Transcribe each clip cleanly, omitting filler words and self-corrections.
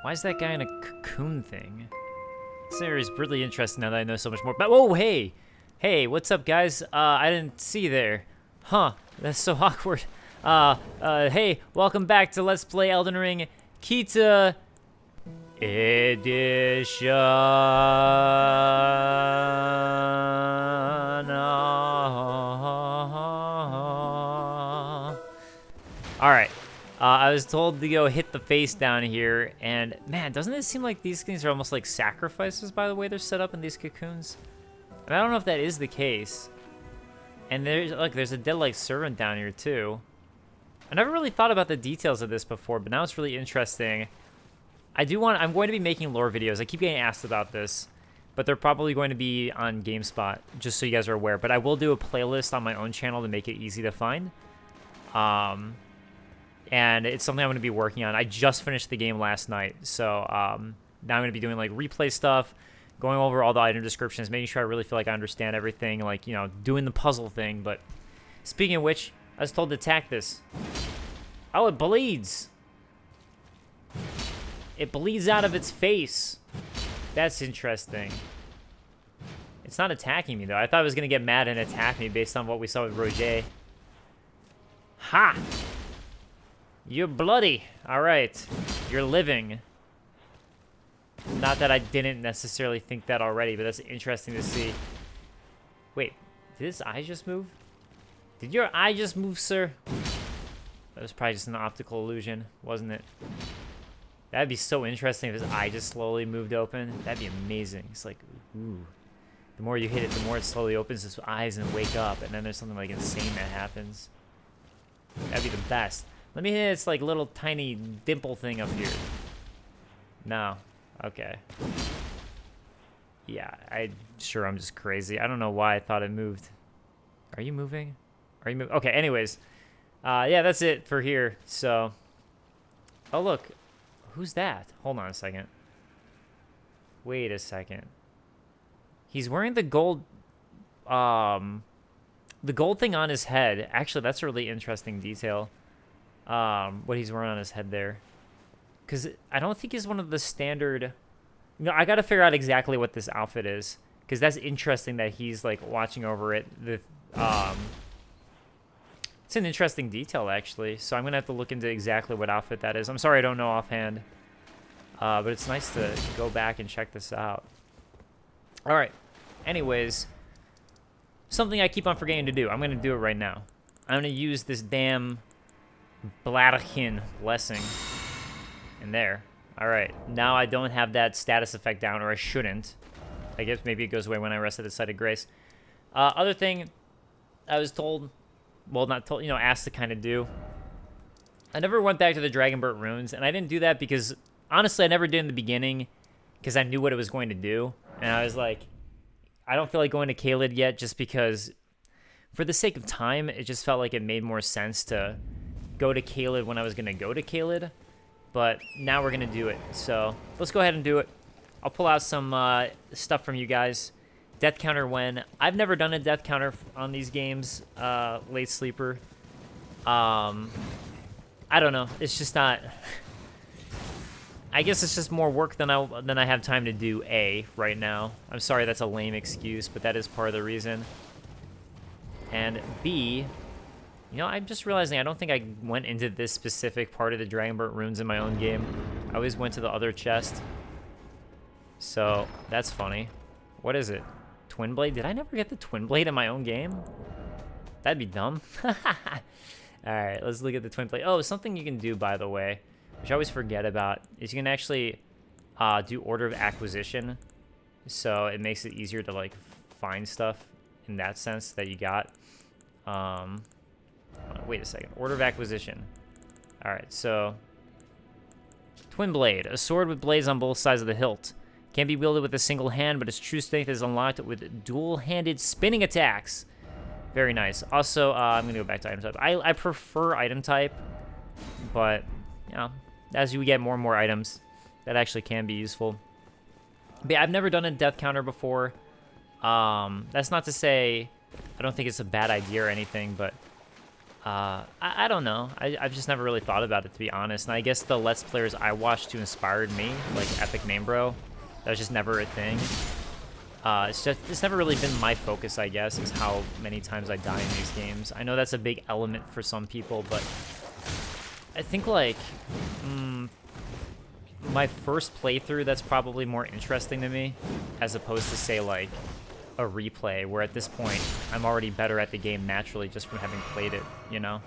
Why is that guy in a cocoon thing? This area is really interesting now that I know so much more. But whoa, hey! Hey, what's up, guys? I didn't see you there. Huh, that's so awkward. Hey, welcome back to Let's Play Elden Ring Kita Edition. Alright, I was told to go hit the face down here, and man, doesn't it seem like these things are almost like sacrifices by the way they're set up in these cocoons? And I don't know if that is the case. And there's a dead like servant down here too. I never really thought about the details of this before, but now it's really interesting. I'm going to be making lore videos. I keep getting asked about this, but they're probably going to be on GameSpot, just so you guys are aware. But I will do a playlist on my own channel to make it easy to find. And it's something I'm going to be working on. I just finished the game last night, so now I'm going to be doing like replay stuff, going over all the item descriptions, making sure I really feel like I understand everything, like, you know, doing the puzzle thing. But speaking of which, I was told to attack this. Oh, it bleeds. It bleeds out of its face. That's interesting. It's not attacking me, though. I thought it was going to get mad and attack me based on what we saw with Roger. Ha! You're bloody. All right. You're living. Not that I didn't necessarily think that already, but that's interesting to see. Wait, did his eye just move? Did your eye just move, sir? That was probably just an optical illusion, wasn't it? That'd be so interesting if his eye just slowly moved open. That'd be amazing. It's like, ooh. The more you hit it, the more it slowly opens his eyes and wake up, and then there's something like insane that happens. That'd be the best. Let me hit its like little tiny dimple thing up here. No. Okay. Yeah, I'm just crazy. I don't know why I thought it moved. Are you moving? Are you moving? Okay, anyways. Yeah, that's it for here. So, oh look. Who's that? Hold on a second. Wait a second. He's wearing the gold thing on his head. Actually, that's a really interesting detail. What he's wearing on his head there. Because I don't think he's one of the standard... You know, I got to figure out exactly what this outfit is. Because that's interesting that he's, like, watching over it. It's an interesting detail, actually. So I'm going to have to look into exactly what outfit that is. I'm sorry I don't know offhand. But it's nice to go back and check this out. Alright. Anyways. Something I keep on forgetting to do. I'm going to do it right now. I'm going to use this damn... Bladachin blessing in there. Alright, now I don't have that status effect down, or I shouldn't. I guess maybe it goes away when I rest at the site of grace. Other thing I was told, well, not told, you know, asked to kind of do. I never went back to the Dragonburt runes, and I didn't do that because, honestly, I never did in the beginning because I knew what it was going to do. And I was like, I don't feel like going to Caelid yet just because, for the sake of time, it just felt like it made more sense to go to Caelid when I was going to go to Caelid, but now we're going to do it. So let's go ahead and do it. I'll pull out some stuff from you guys. Death counter when. I've never done a death counter on these games, late sleeper. I don't know. It's just not... I guess it's just more work than I have time to do, right now. I'm sorry that's a lame excuse, but that is part of the reason. And B... You know, I'm just realizing I don't think I went into this specific part of the Dragonburt runes in my own game. I always went to the other chest. So, that's funny. What is it? Twin Blade? Did I never get the Twin Blade in my own game? That'd be dumb. Alright, let's look at the Twin Blade. Oh, something you can do, by the way, which I always forget about, is you can actually do Order of Acquisition. So, it makes it easier to, like, find stuff in that sense that you got. Wait a second. Order of Acquisition. Alright, so... Twin Blade. A sword with blades on both sides of the hilt. Can be wielded with a single hand, but its true strength is unlocked with dual-handed spinning attacks. Very nice. Also, I'm going to go back to item type. I prefer item type, but, you know, as you get more and more items, that actually can be useful. But yeah, I've never done a death counter before. That's not to say I don't think it's a bad idea or anything, but I don't know. I've just never really thought about it, to be honest. And I guess the Let's Players I watched who inspired me, like Epic Name Bro, that was just never a thing. It's never really been my focus, I guess, is how many times I die in these games. I know that's a big element for some people, but I think, like, my first playthrough, that's probably more interesting to me, as opposed to, say, like, a replay, where at this point, I'm already better at the game naturally just from having played it, you know?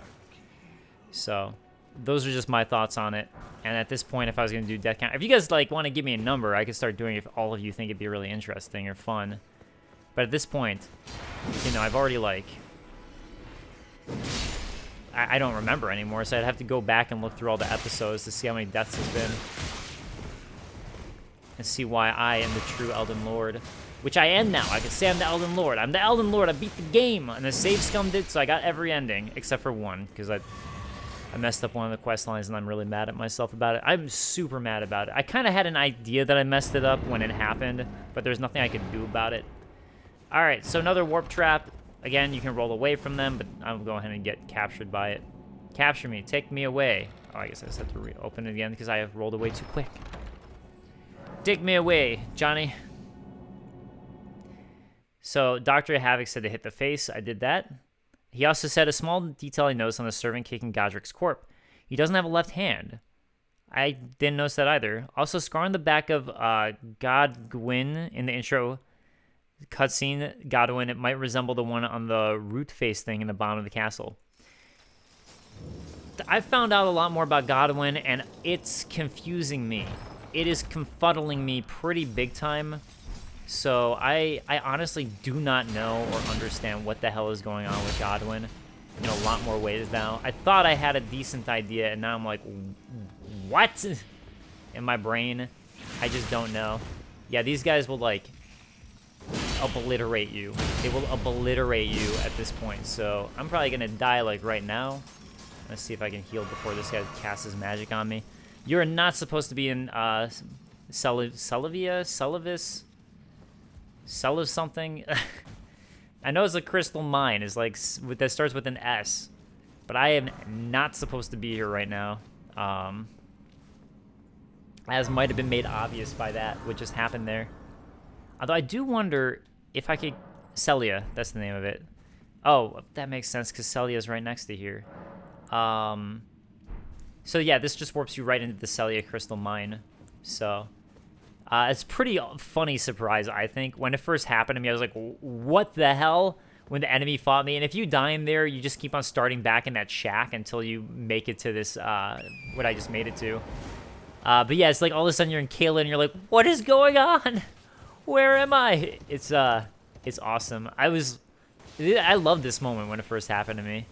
So, those are just my thoughts on it. And at this point, if I was going to do death count, if you guys, like, want to give me a number, I could start doing it if all of you think it'd be really interesting or fun. But at this point, you know, I've already, like, I don't remember anymore, so I'd have to go back and look through all the episodes to see how many deaths there's been. And see why I am the true Elden Lord. Which I am now. I can say I'm the Elden Lord. I'm the Elden Lord. I beat the game. And the save scummed it, so I got every ending. Except for one, because I messed up one of the quest lines, and I'm really mad at myself about it. I'm super mad about it. I kind of had an idea that I messed it up when it happened, but there's nothing I could do about it. Alright, so another warp trap. Again, you can roll away from them, but I'm going ahead and get captured by it. Capture me. Take me away. Oh, I guess I just have to reopen it again because I have rolled away too quick. Take me away, Johnny. So, Dr. Havoc said to hit the face. I did that. He also said a small detail I noticed on the servant kicking Godric's corpse. He doesn't have a left hand. I didn't notice that either. Also, scar on the back of Godwyn in the intro cutscene. Godwyn, it might resemble the one on the root face thing in the bottom of the castle. I found out a lot more about Godwyn, and it's confusing me. It is confuddling me pretty big time. So I honestly do not know or understand what the hell is going on with Godwyn in a lot more ways now. I thought I had a decent idea, and now I'm like, what? In my brain, I just don't know. Yeah, these guys will, like, obliterate you. They will obliterate you at this point. So I'm probably going to die, like, right now. Let's see if I can heal before this guy casts his magic on me. You're not supposed to be in Sellia? Selliv something? I know it's a crystal mine. It's like that starts with an S. But I am not supposed to be here right now. As might have been made obvious by that, what just happened there. Although I do wonder if I could... Sellia, that's the name of it. Oh, that makes sense because Sellia is right next to here. So yeah, this just warps you right into the Sellia crystal mine. So... it's pretty funny surprise, I think. When it first happened to me, I was like, what the hell? When the enemy fought me. And if you die in there, you just keep on starting back in that shack until you make it to this, what I just made it to. But yeah, it's like all of a sudden you're in Kayla and you're like, what is going on? Where am I? It's awesome. I love this moment when it first happened to me.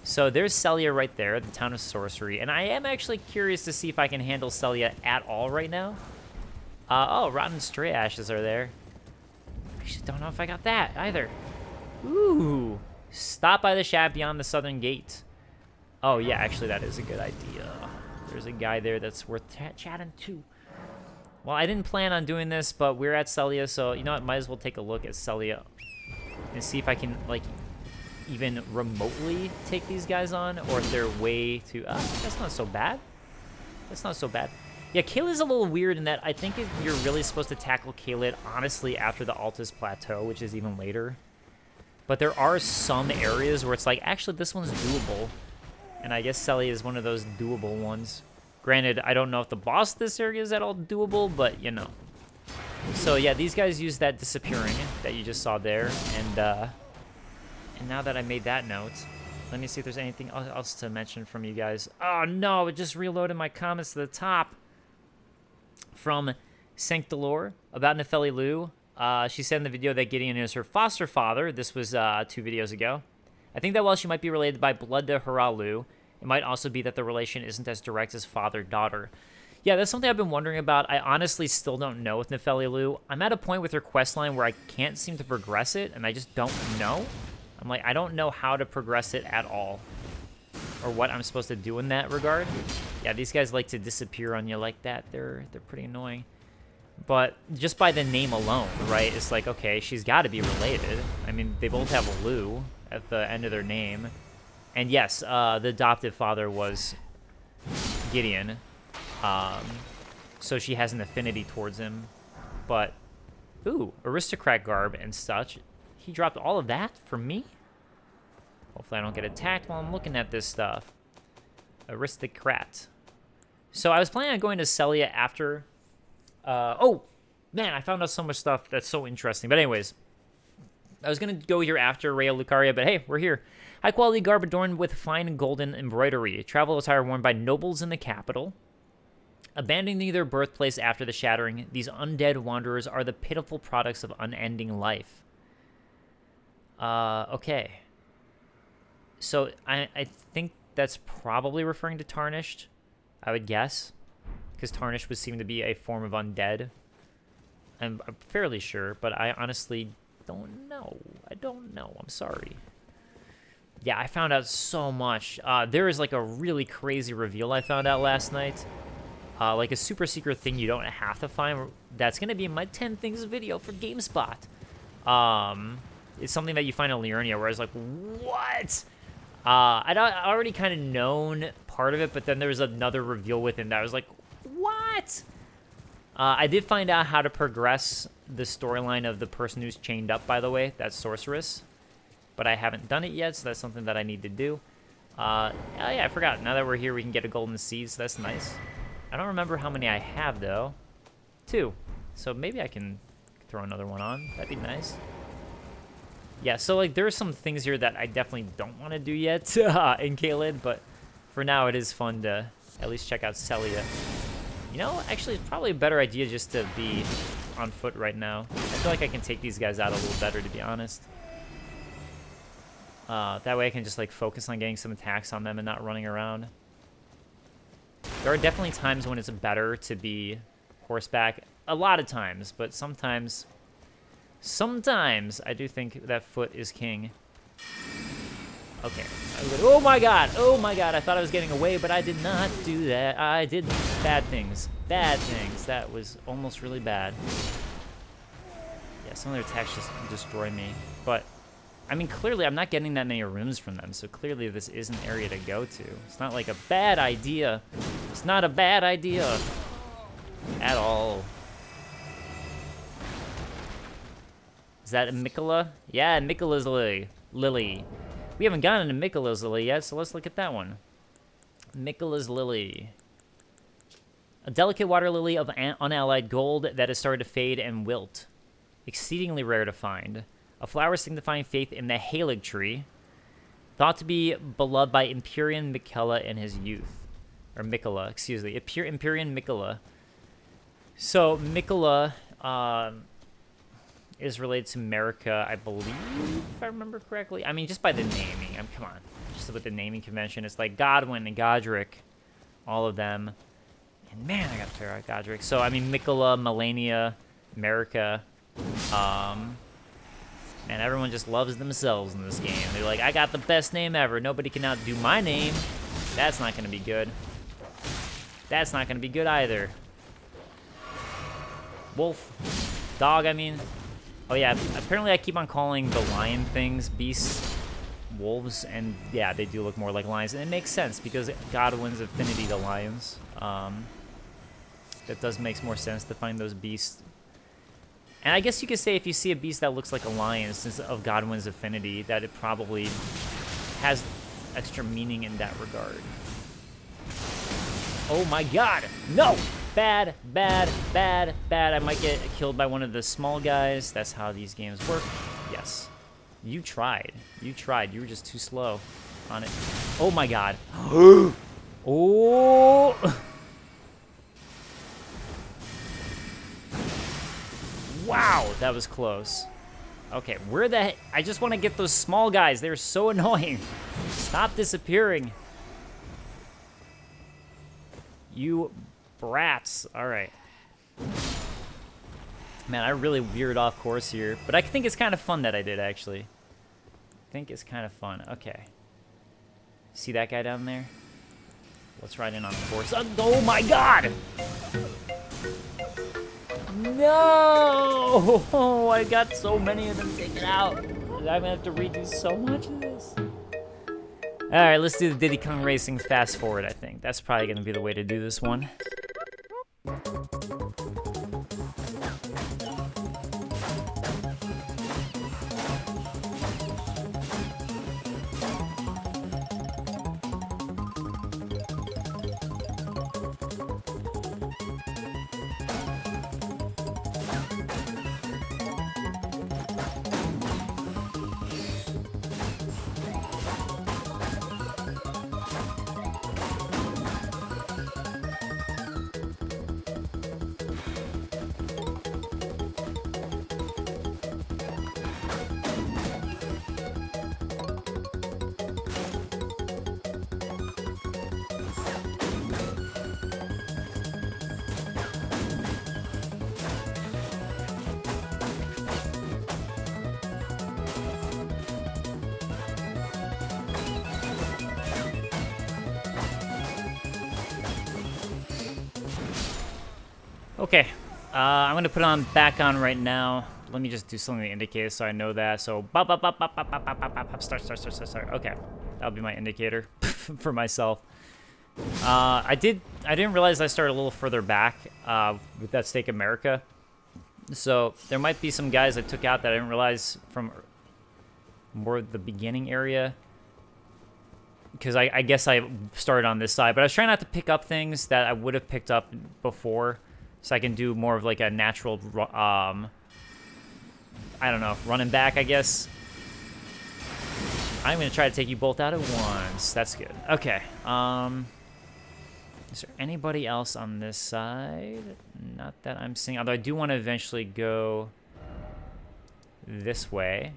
So there's Sellia right there, the town of sorcery. And I am actually curious to see if I can handle Sellia at all right now. Oh, rotten stray ashes are there. I actually don't know if I got that either. Ooh. Stop by the shack beyond the southern gate. Oh, yeah, actually, that is a good idea. There's a guy there that's worth chatting to. Well, I didn't plan on doing this, but we're at Sellia, so, you know what? Might as well take a look at Sellia and see if I can, like, even remotely take these guys on, or if they're way too... that's not so bad. That's not so bad. Yeah, Kayla's a little weird in that I think you're really supposed to tackle Kayla, honestly, after the Altus Plateau, which is even later. But there are some areas where it's like, actually, this one's doable. And I guess Sellia is one of those doable ones. Granted, I don't know if the boss of this area is at all doable, but, you know. So, yeah, these guys use that disappearing that you just saw there. And now that I made that note, let me see if there's anything else to mention from you guys. Oh, no, it just reloaded my comments to the top. From Sanctalore about Nefeli Lu. She said in the video that Gideon is her foster father. This was 2 videos ago. I think that while she might be related by blood to Haralu, it might also be that the relation isn't as direct as father-daughter. Yeah, that's something I've been wondering about. I honestly still don't know with Nefeli Lu. I'm at a point with her questline where I can't seem to progress it, and I just don't know. I'm like, I don't know how to progress it at all. Or what I'm supposed to do in that regard. Yeah, these guys like to disappear on you like that. They're pretty annoying. But just by the name alone, right? It's like, okay, she's got to be related. I mean, they both have a Lu at the end of their name. And yes, the adoptive father was Gideon. So she has an affinity towards him. But, ooh, aristocrat garb and such. He dropped all of that for me? Hopefully I don't get attacked while I'm looking at this stuff. Aristocrat. So I was planning on going to Sellia after... oh, man, I found out so much stuff that's so interesting. But anyways, I was going to go here after Rayo Lucaria, but hey, we're here. High-quality garb adorned with fine golden embroidery. Travel attire worn by nobles in the capital. Abandoning their birthplace after the shattering, these undead wanderers are the pitiful products of unending life. Okay. So I think that's probably referring to Tarnished, I would guess. Because Tarnished would seem to be a form of undead. I'm fairly sure, but I honestly don't know. I don't know. I'm sorry. Yeah, I found out so much. There is like a really crazy reveal I found out last night. Like a super secret thing you don't have to find. That's going to be in my 10 things video for GameSpot. It's something that you find in Liurnia where I was like, what? I'd already kind of known part of it, but then there was another reveal within that I was like, what? I did find out how to progress the storyline of the person who's chained up, by the way. That's Sorceress. But I haven't done it yet, so that's something that I need to do. Oh yeah, I forgot. Now that we're here, we can get a golden seed, so that's nice. I don't remember how many I have, though. 2. So maybe I can throw another one on. That'd be nice. Yeah, so like there are some things here that I definitely don't want to do yet in Caelid, but for now it is fun to at least check out Sellia. You know, actually it's probably a better idea just to be on foot right now. I feel like I can take these guys out a little better, to be honest. That way I can just like focus on getting some attacks on them and not running around. There are definitely times when it's better to be horseback. A lot of times, but sometimes I do think that foot is king. Okay. Oh my god! Oh my god! I thought I was getting away, but I did not do that. I did bad things. Bad things. That was almost really bad. Yeah, some of their attacks just destroy me. But, I mean, clearly I'm not getting that many runes from them, so clearly this is an area to go to. It's not like a bad idea. It's not a bad idea. At all. Is that a Mikola? Yeah, Mikola's lily. We haven't gotten to Mikola's lily yet, so let's look at that one. Mikola's lily. A delicate water lily of unallied gold that has started to fade and wilt. Exceedingly rare to find. A flower signifying faith in the Halig tree. Thought to be beloved by Empyrean Mikola in his youth. Or Mikola, excuse me. Empyrean Mikola. So, Mikola is related to America, I believe, if I remember correctly. I mean, just by the naming. Come on. Just with the naming convention. It's like Godwin and Godric. All of them. And man, I got to figure out Godric. So, I mean, Mikola, Melania, America. Man, everyone just loves themselves in this game. They're like, I got the best name ever. Nobody can outdo my name. That's not going to be good. That's not going to be good either. Wolf. Dog, I mean. Oh, yeah. Apparently, I keep on calling the lion things beasts wolves. And, yeah, they do look more like lions. And it makes sense because Godwin's affinity to lions. That does make more sense to find those beasts. And I guess you could say if you see a beast that looks like a lion, since of Godwin's affinity, that it probably has extra meaning in that regard. Oh my god! No! Bad, bad, bad, bad. I might get killed by one of the small guys. That's how these games work. Yes. You tried. You tried. You were just too slow on it. Oh my god. Oh! Wow, that was close. Okay, where the heck? I just want to get those small guys. They're so annoying. Stop disappearing. You brats. All right. Man, I really veered off course here. But I think it's kind of fun that I did, actually. I think it's kind of fun. Okay. See that guy down there? Let's ride in on the course. Oh my god! No! Oh, I got so many of them taken out. I'm gonna have to redo so much of this. Alright, let's do the Diddy Kong Racing fast forward, I think. That's probably going to be the way to do this one. Okay, I'm gonna put it on back on right now. Let me just do something to indicate so I know that. So, bop, bop, bop, bop, bop, bop, bop, bop, bop, start. Okay, that'll be my indicator for myself. I didn't realize I started a little further back with that Stake America. So there might be some guys I took out that I didn't realize from more the beginning area. Because I guess I started on this side, but I was trying not to pick up things that I would have picked up before. So I can do more of like a natural, I don't know, running back, I guess. I'm going to try to take you both out at once. That's good. Okay. Is there anybody else on this side? Not that I'm seeing. Although I do want to eventually go this way.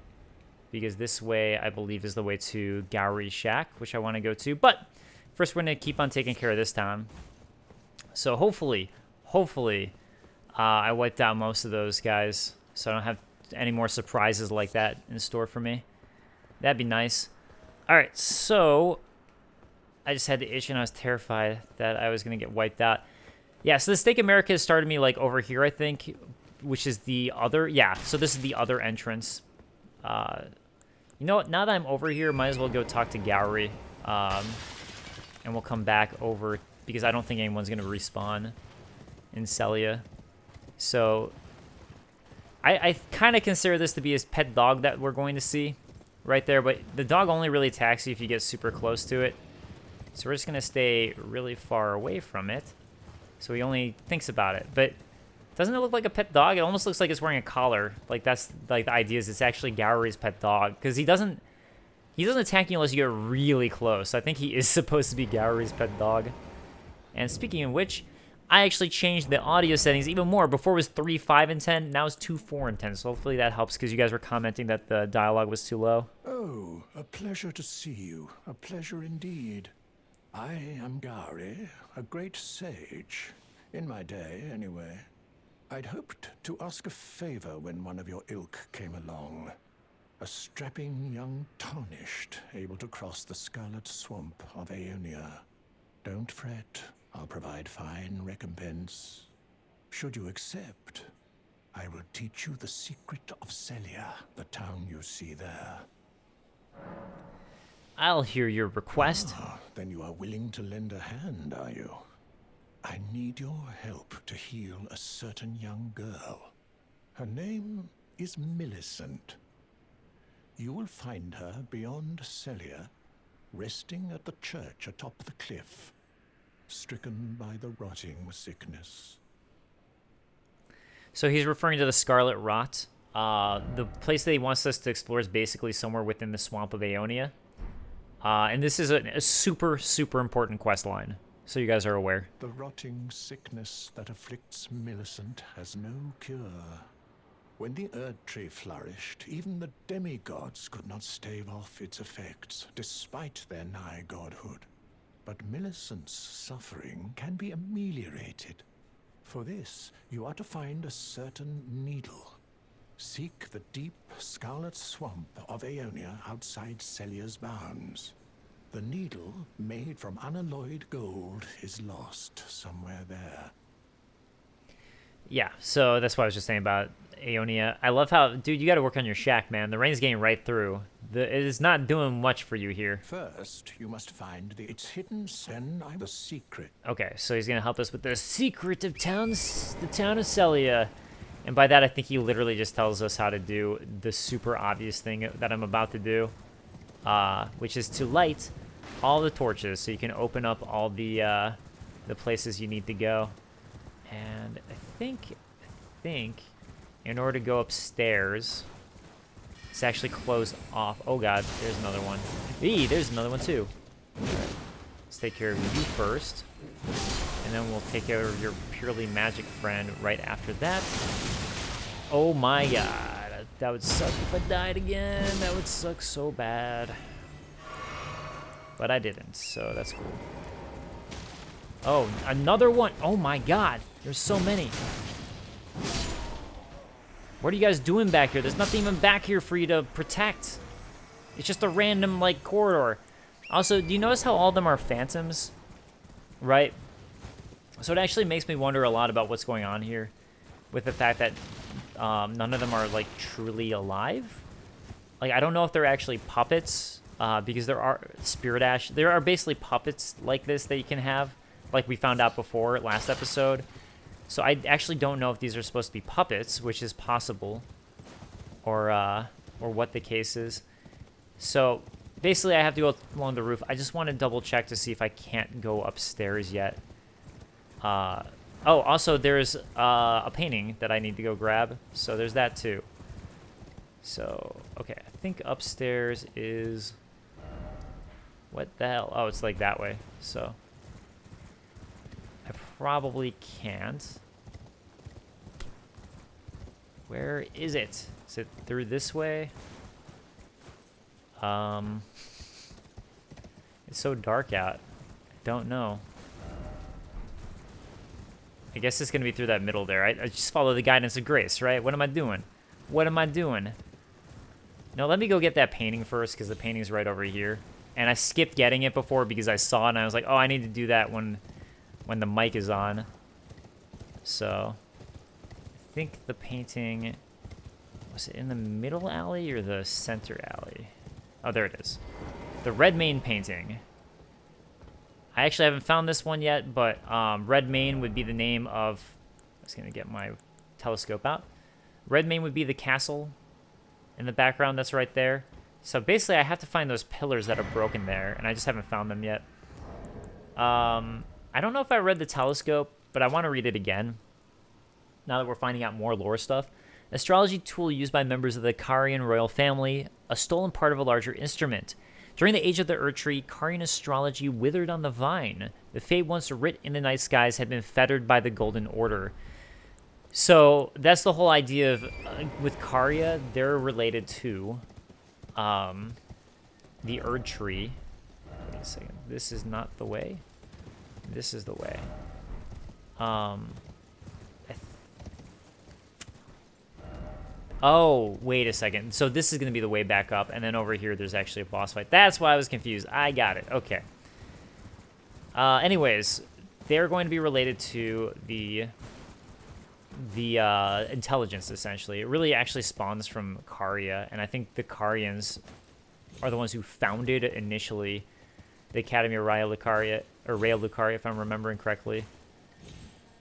Because this way, I believe, is the way to Gowrie Shack, which I want to go to. But first, we're going to keep on taking care of this town. So hopefully, I wiped out most of those guys, so I don't have any more surprises like that in store for me. That'd be nice. All right, so I just had the itch, and I was terrified that I was going to get wiped out. Yeah, so the Stake America started me, like, over here, I think, which is the other... Yeah, so this is the other entrance. You know what? Now that I'm over here, might as well go talk to Gowrie, and we'll come back over, because I don't think anyone's going to respawn in Sellia. So I kind of consider this to be his pet dog that we're going to see right there, but the dog only really attacks you if you get super close to it. So we're just going to stay really far away from it so he only thinks about it. But doesn't it look like a pet dog? It almost looks like it's wearing a collar. Like, that's like the idea is it's actually Gowrie's pet dog, because he doesn't attack you unless you get really close. I think he is supposed to be Gowrie's pet dog. And speaking of which, I actually changed the audio settings even more. Before it was 3, 5, and 10. Now it's 2, 4, and 10. So hopefully that helps, because you guys were commenting that the dialogue was too low. Oh, a pleasure to see you. A pleasure indeed. I am Gowrie, a great sage. In my day, anyway. I'd hoped to ask a favor when one of your ilk came along. A strapping young tarnished, able to cross the scarlet swamp of Aeonia. Don't fret. I'll provide fine recompense. Should you accept, I will teach you the secret of Sellia, the town you see there. I'll hear your request. Then you are willing to lend a hand, are you? I need your help to heal a certain young girl. Her name is Millicent. You will find her beyond Sellia, resting at the church atop the cliff, stricken by the rotting sickness. So he's referring to the Scarlet Rot. The place that he wants us to explore is basically somewhere within the swamp of Aeonia. And this is a super, super important quest line, so you guys are aware. The rotting sickness that afflicts Millicent has no cure. When the Erd Tree flourished, even the demigods could not stave off its effects, despite their nigh godhood. But Millicent's suffering can be ameliorated. For this, you are to find a certain needle. Seek the deep scarlet swamp of Aeonia outside Sellia's bounds. The needle, made from unalloyed gold, is lost somewhere there. Yeah, so that's what I was just saying about Aeonia. I love how, dude, you got to work on your shack, man. The rain's getting right through. It is not doing much for you here. First, you must find its hidden sen. The secret. Okay, so he's gonna help us with the secret of the town of Sellia. And by that, I think he literally just tells us how to do the super obvious thing that I'm about to do, which is to light all the torches so you can open up all the places you need to go. And I think in order to go upstairs, it's actually closed off. Oh god, there's another one. Eee, there's another one too. Let's take care of you first, and then we'll take care of your purely magic friend right after that. Oh my god, that would suck if I died again. That would suck so bad. But I didn't, so that's cool. Oh, another one. Oh my god, there's so many. What are you guys doing back here? There's nothing even back here for you to protect. It's just a random, like, corridor. Also, do you notice how all of them are phantoms? Right? So it actually makes me wonder a lot about what's going on here with the fact that none of them are, like, truly alive. Like, I don't know if they're actually puppets, because there are Spirit Ash. There are basically puppets like this that you can have, like we found out before last episode. So I actually don't know if these are supposed to be puppets, which is possible, or what the case is. So basically, I have to go along the roof. I just want to double check to see if I can't go upstairs yet. Oh, also there's a painting that I need to go grab, so there's that too. So okay, I think upstairs is what the hell? Oh, it's like that way. So I probably can't. Where is it? Is it through this way? It's so dark out. I don't know. I guess it's gonna be through that middle there. I just follow the guidance of grace, right? What am I doing? What am I doing? No, let me go get that painting first, because the painting's right over here. And I skipped getting it before because I saw it and I was like, oh, I need to do that when the mic is on. So I think the painting, was it in the middle alley or the center alley? Oh, there it is. The Red Mane painting. I actually haven't found this one yet, but Red Mane would be the name of... I was going to get my telescope out. Red Mane would be the castle in the background that's right there. So basically, I have to find those pillars that are broken there, and I just haven't found them yet. I don't know if I read the telescope, but I want to read it again, now that we're finding out more lore stuff. Astrology tool used by members of the Carian royal family, a stolen part of a larger instrument. During the age of the Erdtree, Carian astrology withered on the vine. The fate once writ in the night skies had been fettered by the Golden Order. So that's the whole idea of, with Caria, they're related to the Erdtree. Wait a second, this is not the way. This is the way. Oh, wait a second. So this is going to be the way back up, and then over here there's actually a boss fight. That's why I was confused. I got it. Okay. Anyways, they're going to be related to the intelligence, essentially. It really actually spawns from Caria, and I think the Carians are the ones who founded initially the Academy of Raya Lucaria, or Raya Lucaria, if I'm remembering correctly.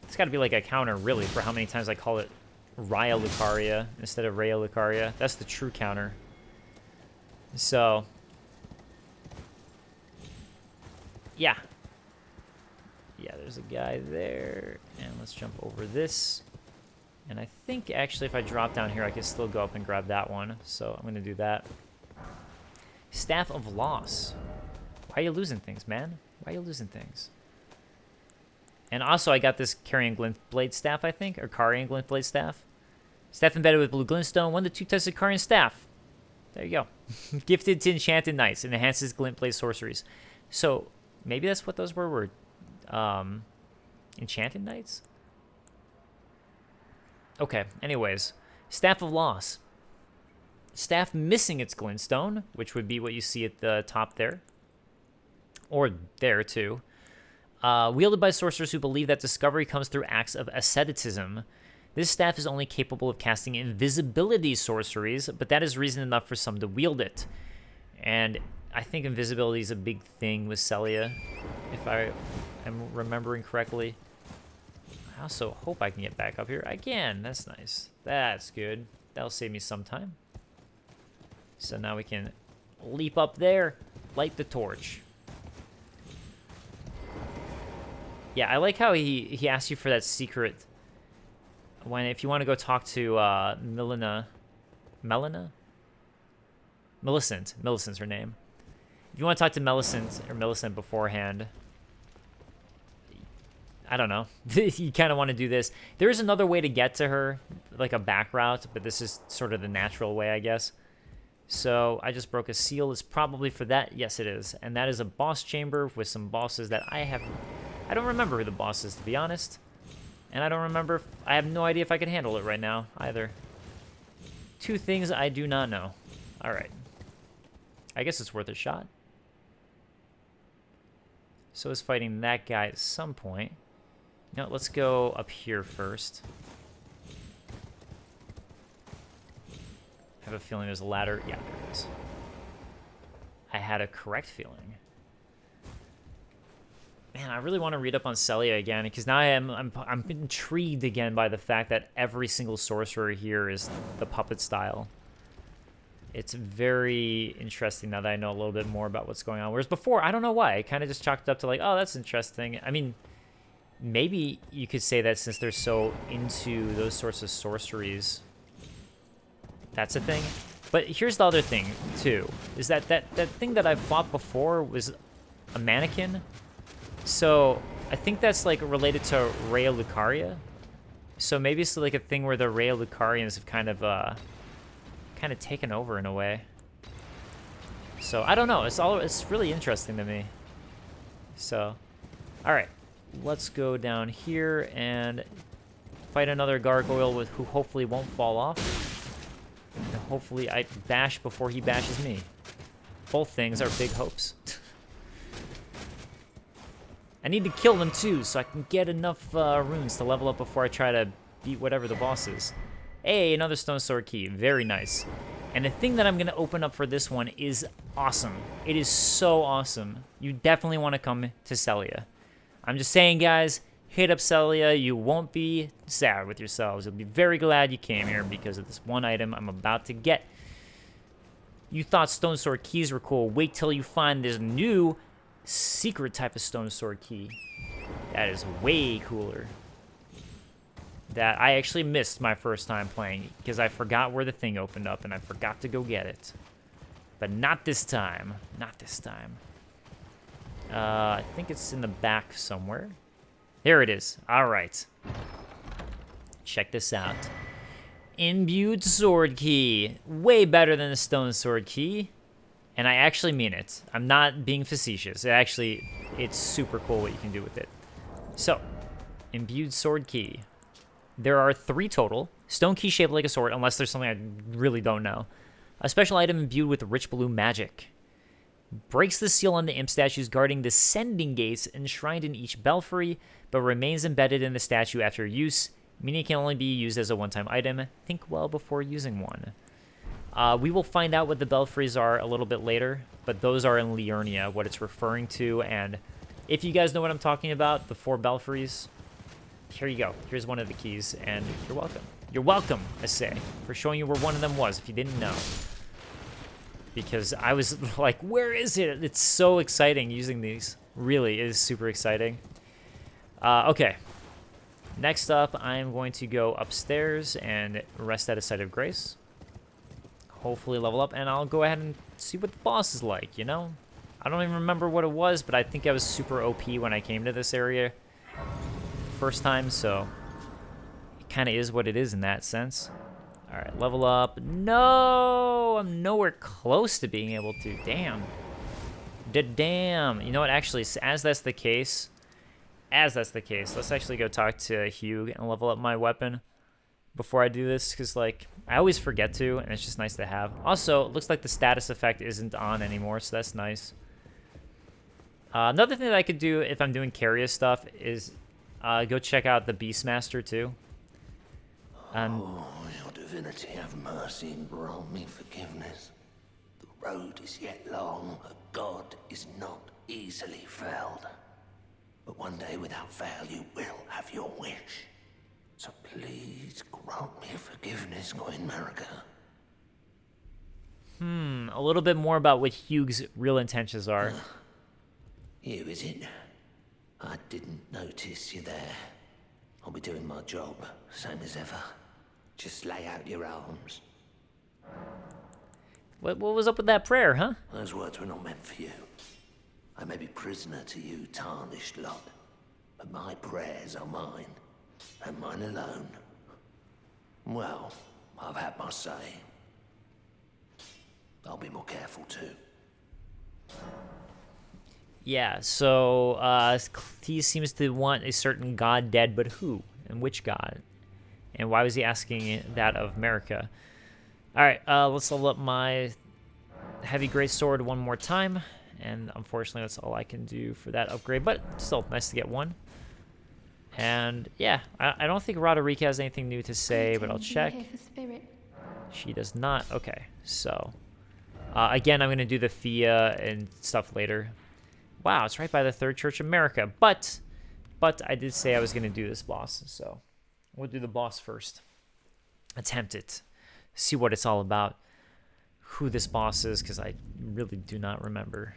It's got to be like a counter, really, for how many times I call it Raya Lucaria instead of Raya Lucaria. That's the true counter. So, yeah. Yeah, there's a guy there. And let's jump over this. And I think, actually, if I drop down here, I can still go up and grab that one. So I'm going to do that. Staff of Loss. Why are you losing things, man? Why are you losing things? And also, I got this Carian Glintblade staff, I think, or Carian Glintblade staff. Staff embedded with blue glintstone, 1 to 2 types of Carian staff. There you go. Gifted to enchanted knights and enhances Glintblade sorceries. So maybe that's what those were enchanted knights? Okay, anyways. Staff of Loss. Staff missing its glintstone, which would be what you see at the top there. Or there, too. Wielded by sorcerers who believe that discovery comes through acts of asceticism. This staff is only capable of casting invisibility sorceries, but that is reason enough for some to wield it. And I think invisibility is a big thing with Sellia, if I am remembering correctly. I also hope I can get back up here. I can. That's nice. That's good. That'll save me some time. So now we can leap up there, light the torch. Yeah, I like how he asks you for that secret if you want to go talk to Millicent. Millicent's her name. If you want to talk to Millicent beforehand, I don't know. You kind of want to do this. There is another way to get to her, like a back route, but this is sort of the natural way, I guess. So I just broke a seal. It's probably for that. Yes, it is. And that is a boss chamber with some bosses that I don't remember who the boss is, to be honest. And I don't remember. I have no idea if I can handle it right now, either. Two things I do not know. All right. I guess it's worth a shot. So is fighting that guy at some point. No, let's go up here first. I have a feeling there's a ladder. Yeah, there is. I had a correct feeling. Man, I really want to read up on Sellia again, because now I'm intrigued again by the fact that every single sorcerer here is the puppet style. It's very interesting now that I know a little bit more about what's going on. Whereas before, I don't know why. I kind of just chalked it up to like, oh, that's interesting. I mean, maybe you could say that since they're so into those sorts of sorceries, that's a thing. But here's the other thing, too, is that thing that I fought before was a mannequin. So I think that's like related to Rhea Lucaria. So maybe it's like a thing where the Rhea Lucarians have kind of taken over in a way. So I don't know. It's really interesting to me. So, all right, let's go down here and fight another gargoyle who hopefully won't fall off. And hopefully I bash before he bashes me. Both things are big hopes. I need to kill them too, so I can get enough runes to level up before I try to beat whatever the boss is. Hey, another stone sword key. Very nice. And the thing that I'm going to open up for this one is awesome. It is so awesome. You definitely want to come to Sellia. I'm just saying, guys, hit up Sellia. You won't be sad with yourselves. You'll be very glad you came here because of this one item I'm about to get. You thought stone sword keys were cool. Wait till you find this new secret type of stone sword key. That is way cooler. That I actually missed my first time playing because I forgot where the thing opened up and I forgot to go get it. But not this time. Not this time. I think it's in the back somewhere. There it is. All right. Check this out. Imbued Sword Key. Way better than the Stone Sword Key. And I actually mean it. I'm not being facetious. It's super cool what you can do with it. So, Imbued Sword Key. There are 3 total. Stone key shaped like a sword, unless there's something I really don't know. A special item imbued with rich blue magic. Breaks the seal on the imp statues guarding the sending gates enshrined in each belfry, but remains embedded in the statue after use, meaning it can only be used as a one-time item. Think well before using one. We will find out what the belfries are a little bit later, but those are in Liurnia, what it's referring to, and if you guys know what I'm talking about, the 4 belfries, here you go. Here's one of the keys, and you're welcome. You're welcome, I say, for showing you where one of them was, if you didn't know. Because I was like, where is it? It's so exciting using these. Really, it is super exciting. Okay. Next up, I'm going to go upstairs and rest at a site of grace. Hopefully level up, and I'll go ahead and see what the boss is like, you know? I don't even remember what it was, but I think I was super OP when I came to this area first time, so it kind of is what it is in that sense. All right, level up. No, I'm nowhere close to being able to. Damn. Damn. You know what? Actually, as that's the case, let's actually go talk to Hugh and level up my weapon before I do this, because like I always forget to, and it's just nice to have. Also, it looks like the status effect isn't on anymore, so that's nice. Another thing that I could do if I'm doing Carrier stuff is go check out the Beastmaster too. And Oh, your divinity, have mercy and grant me forgiveness. The road is yet long, a god is not easily felled. But one day without fail you will have your wish. So please grant me forgiveness, Queen Marika. a little bit more about what Hugh's real intentions are. You, is it? I didn't notice you there. I'll be doing my job, same as ever. Just lay out your arms. What was up with that prayer, huh? Those words were not meant for you. I may be prisoner to you, tarnished lot, but my prayers are mine, and mine alone. Well, I've had my say. I'll be more careful too. Yeah, so he seems to want a certain god dead, but who? And which god? And why was he asking that of Marika? Alright, let's level up my heavy greatsword one more time. And unfortunately, that's all I can do for that upgrade. But still, nice to get one. And yeah, I don't think WRECK has anything new to say, but I'll check. She does not. Okay, so again, I'm going to do the Thea and stuff later. Wow, it's right by the Third Church of America. But I did say I was going to do this boss, so we'll do the boss first. Attempt it. See what it's all about. Who this boss is, because I really do not remember.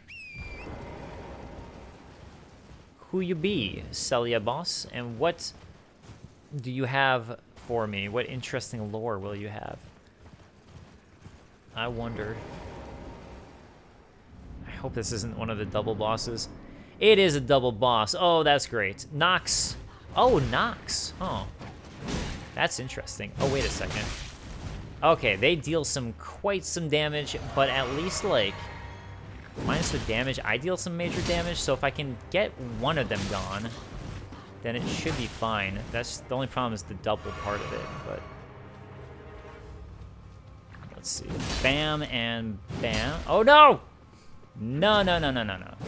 Who you be, Sellia boss, and what do you have for me? What interesting lore will you have? I wonder. I hope this isn't one of the double bosses. It is a double boss. Oh, that's great. Knox. Oh, Knox. Oh, that's interesting. Oh, wait a second. Okay, they deal quite some damage, but at least, like, minus the damage, I deal some major damage, so if I can get one of them gone, then it should be fine. That's the only problem is the double part of it, but let's see. Bam and bam. Oh, no! No.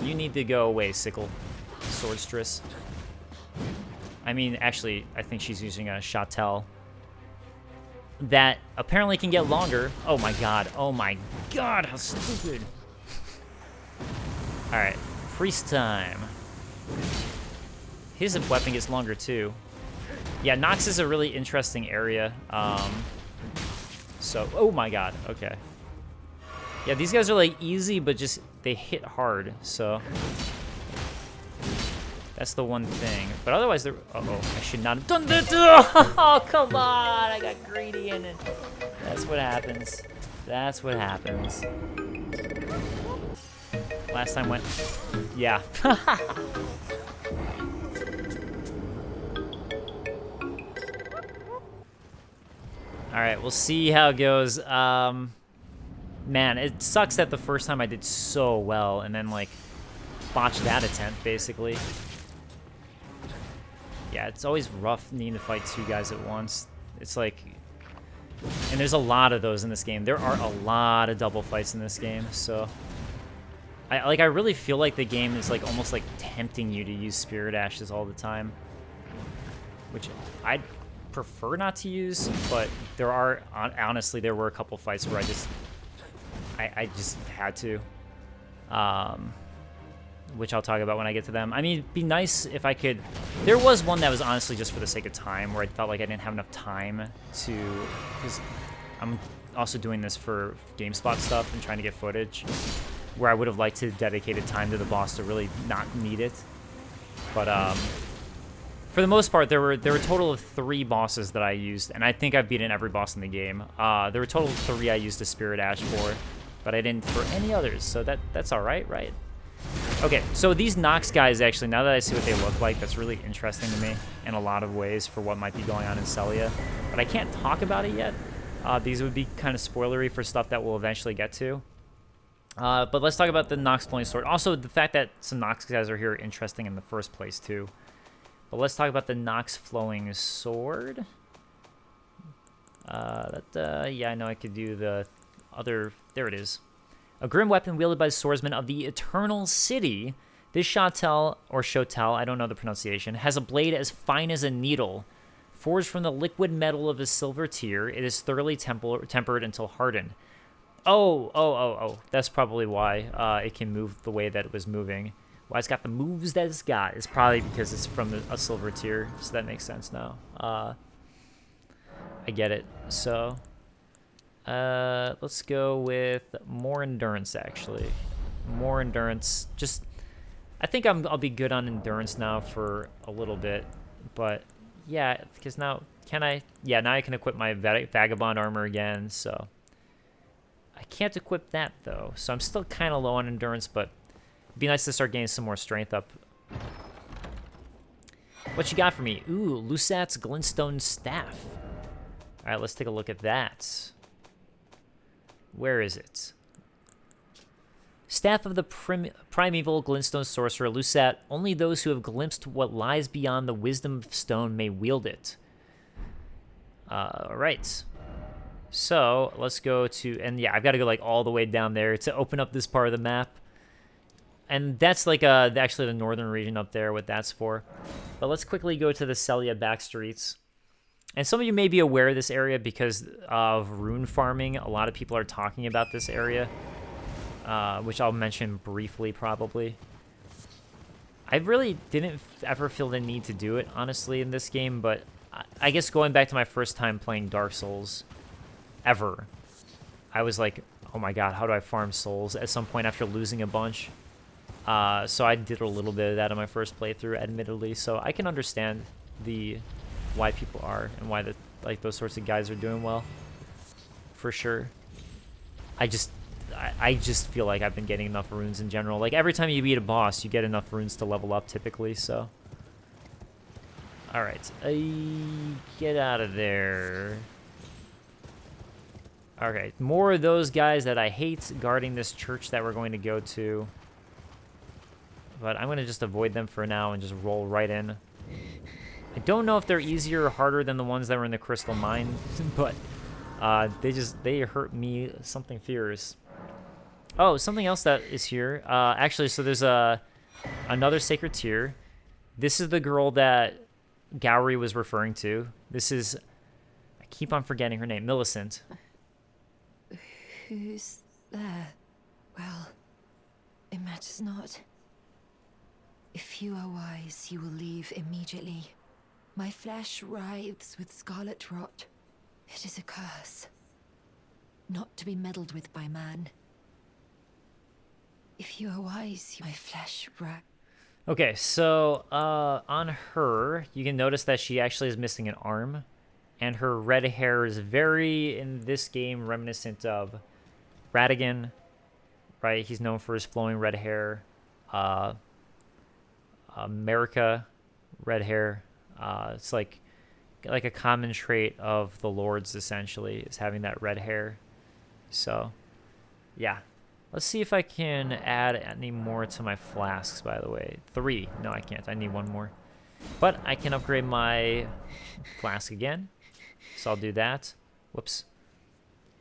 You need to go away, Sickle. Swordstress. I mean, actually, I think she's using a Chattel. That apparently can get longer. Oh my god, how stupid. Alright, priest time. His weapon gets longer too. Yeah, Knox is a really interesting area. So, oh my god, okay. Yeah, these guys are like easy, but just, they hit hard, so. That's the one thing. But otherwise, they're... Uh-oh, I should not have done that. Oh, come on. I got greedy in it. That's what happens. That's what happens. Last time went... Yeah. Alright, we'll see how it goes. Man, it sucks that the first time I did so well, and then, like, botched that attempt, basically. Yeah, it's always rough needing to fight two guys at once. It's like... And there's a lot of those in this game. There are a lot of double fights in this game, so... I really feel like the game is, like, almost, like, tempting you to use Spirit Ashes all the time. Which I'd prefer not to use, but there are... Honestly, there were a couple fights where I just had to. Which I'll talk about when I get to them. I mean, it'd be nice if I could... There was one that was honestly just for the sake of time, where I felt like I didn't have enough time to... Because I'm also doing this for GameSpot stuff and trying to get footage, where I would have liked to dedicated time to the boss to really not need it. But for the most part, there were a total of 3 bosses that I used, and I think I've beaten every boss in the game. There were a total of 3 I used a Spirit Ash for, but I didn't for any others, so that's all right, right? Okay, so these Knox guys, actually, now that I see what they look like, that's really interesting to me in a lot of ways for what might be going on in Sellia. But I can't talk about it yet. These would be kind of spoilery for stuff that we'll eventually get to. But let's talk about the Knox Flowing Sword. Also, the fact that some Knox guys are here interesting in the first place, too. But let's talk about the Knox Flowing Sword. Yeah, I know I could do the other... There it is. A grim weapon wielded by the swordsman of the Eternal City. This Chattel, or Shotel, I don't know the pronunciation, has a blade as fine as a needle. Forged from the liquid metal of a silver tier, it is thoroughly tempered until hardened. Oh. That's probably why it can move the way that it was moving. Why it's got the moves that it's got is probably because it's from a silver tier, so that makes sense now. I get it. So, let's go with more endurance, actually. More endurance. Just, I think I'll be good on endurance now for a little bit. But, yeah, because now, can I? Yeah, now I can equip my Vagabond armor again, so. I can't equip that, though, so I'm still kind of low on endurance, but it'd be nice to start getting some more strength up. What you got for me? Ooh, Lusat's Glintstone Staff. All right, let's take a look at that. Where is it? Staff of the primeval glintstone sorcerer Lusat. Only those who have glimpsed what lies beyond the wisdom stone may wield it. All right. So let's go to, and yeah, I've got to go like all the way down there to open up this part of the map. And that's like actually the northern region up there, what that's for. But let's quickly go to the Sellia back streets. And some of you may be aware of this area because of rune farming. A lot of people are talking about this area, which I'll mention briefly probably. I really didn't ever feel the need to do it, honestly, in this game. But I guess going back to my first time playing Dark Souls ever, I was like, oh my god, how do I farm souls at some point after losing a bunch? So I did a little bit of that in my first playthrough, admittedly, so I can understand why people are and why those sorts of guys are doing well, for sure. I just feel like I've been getting enough runes in general. Like every time you beat a boss, you get enough runes to level up typically, so. All right, get out of there. Okay, more of those guys that I hate guarding this church that we're going to go to. But I'm going to just avoid them for now and just roll right in. I don't know if they're easier or harder than the ones that were in the Crystal Mine, but they hurt me something fierce. Oh, something else that is here. Actually, so there's another sacred tier. This is the girl that Gowry was referring to. This is, I keep on forgetting her name, Millicent. Who's there? Well, it matters not. If you are wise, you will leave immediately. My flesh writhes with scarlet rot. It is a curse, not to be meddled with by man. If you are wise, my flesh writhes. Okay, so on her, you can notice that she actually is missing an arm, and her red hair is very, in this game, reminiscent of Radagon, right? He's known for his flowing red hair. America, red hair. It's like a common trait of the lords, essentially, is having that red hair. So, yeah. Let's see if I can add any more to my flasks, by the way. 3. No, I can't. I need 1 more. But I can upgrade my flask again. So I'll do that. Whoops.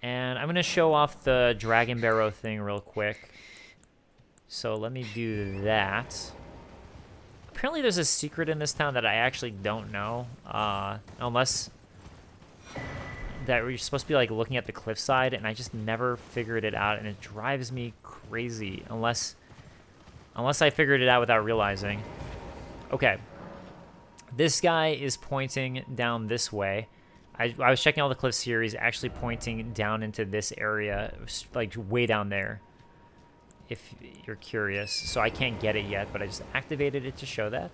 And I'm going to show off the Dragon Barrow thing real quick. So let me do that. Apparently there's a secret in this town that I actually don't know. Unless that you're supposed to be like looking at the cliffside, and I just never figured it out, and it drives me crazy unless I figured it out without realizing. Okay. This guy is pointing down this way. I was checking all the cliffs here. He's actually pointing down into this area, like way down there, if you're curious. So I can't get it yet, but I just activated it to show that.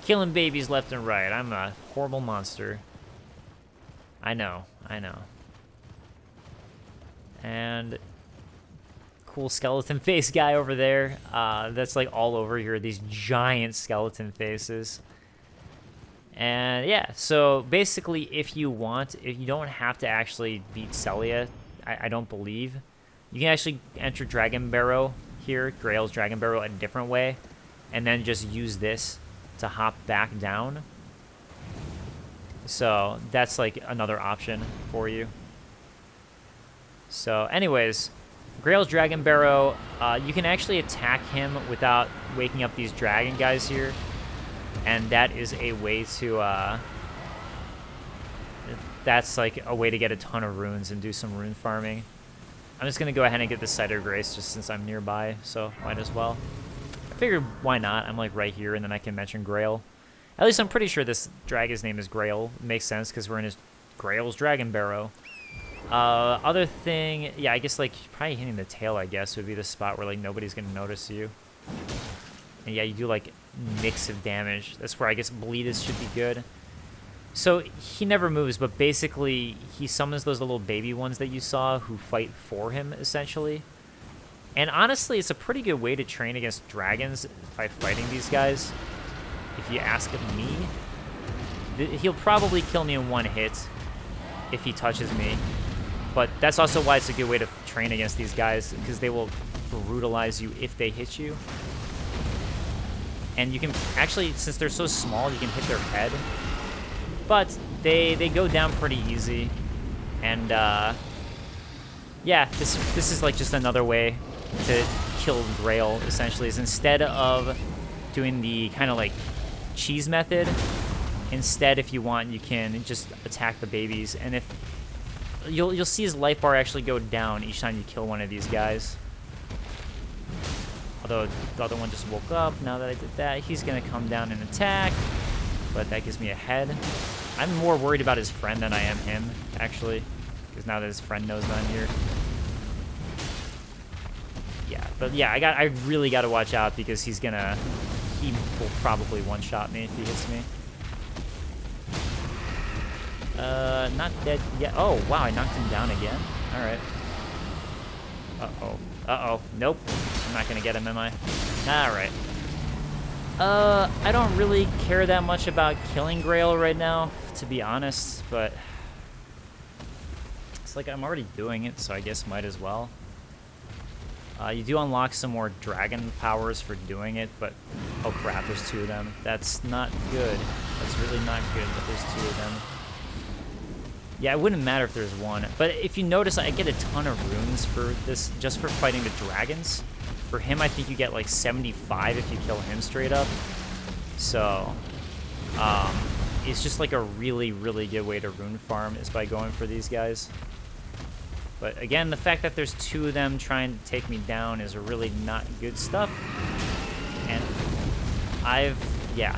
Killing babies left and right. I'm a horrible monster. I know. And cool skeleton face guy over there. That's like all over here. These giant skeleton faces. And yeah, so basically if you don't have to actually beat Sellia, I don't believe. You can actually enter Dragon Barrow here, Grail's Dragon Barrow, a different way, and then just use this to hop back down. So that's like another option for you. So anyways, Grail's Dragon Barrow, you can actually attack him without waking up these dragon guys here. and that is a way to that's like a way to get a ton of runes and do some rune farming. I'm just gonna go ahead and get the Site of Grace just since I'm nearby, so might as well. I figured why not? I'm like right here, and then I can mention Grail. At least I'm pretty sure this dragon's name is Grail. It makes sense because we're in his Grail's Dragon Barrow. Other thing, yeah, I guess like probably hitting the tail, I guess, would be the spot where like nobody's gonna notice you. And yeah, you do like mix of damage. That's where I guess Bleedus should be good. So he never moves, but basically he summons those little baby ones that you saw who fight for him, essentially. And honestly, it's a pretty good way to train against dragons by fighting these guys. If you ask me, he'll probably kill me in one hit if he touches me. But that's also why it's a good way to train against these guys, because they will brutalize you if they hit you. And you can actually, since they're so small, you can hit their head. But they go down pretty easy. And yeah, this is like just another way to kill Grail, essentially, is instead of doing the kind of like cheese method, instead, if you want, you can just attack the babies, and if you'll see his life bar actually go down each time you kill one of these guys. Although the other one just woke up. Now that I did that, he's gonna come down and attack, but that gives me a head. I'm more worried about his friend than I am him, actually, because now that his friend knows that I'm here. Yeah, but yeah, I really got to watch out because he will probably one-shot me if he hits me. Not dead yet. Oh, wow, I knocked him down again. All right. Uh-oh. Uh-oh. Nope. I'm not gonna get him, am I? All right. I don't really care that much about killing Grail right now, to be honest, but it's like I'm already doing it, so I guess might as well. You do unlock some more dragon powers for doing it, but oh crap, there's two of them. That's not good. That's really not good that there's two of them. Yeah, it wouldn't matter if there's one, but if you notice, I get a ton of runes for this, just for fighting the dragons. For him, I think you get like 75 if you kill him straight up. So, it's just like a really, really good way to rune farm is by going for these guys. But again, the fact that there's two of them trying to take me down is really not good stuff. And yeah.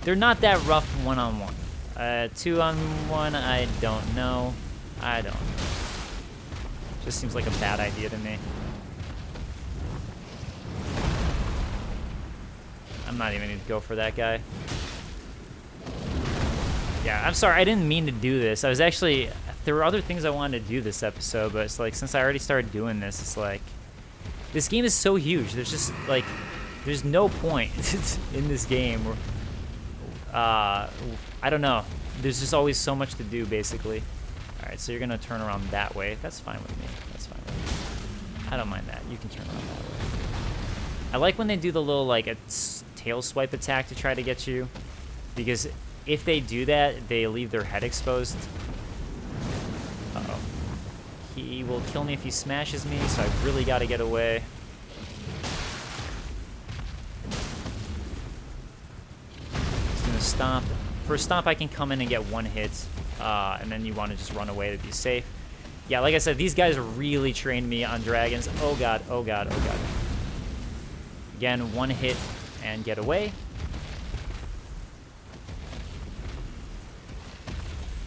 They're not that rough one-on-one. 2-on-1, I don't know. I don't know. Just seems like a bad idea to me. I'm not even gonna go for that guy. Yeah, I'm sorry, I didn't mean to do this. I was actually, there were other things I wanted to do this episode, but it's like, since I already started doing this, it's like, this game is so huge. There's just, like, there's no point in this game. I don't know. There's just always so much to do, basically. Alright, so you're gonna turn around that way. That's fine with me. That's fine with me. I don't mind that. You can turn around that way. I like when they do the little, like, a tail swipe attack to try to get you, because if they do that, they leave their head exposed. Uh-oh. He will kill me if he smashes me, so I really gotta get away. He's gonna stomp. For a stomp, I can come in and get one hit, and then you want to just run away to be safe. Yeah, like I said, these guys really trained me on dragons. Oh god, oh god, oh god. Again, one hit and get away.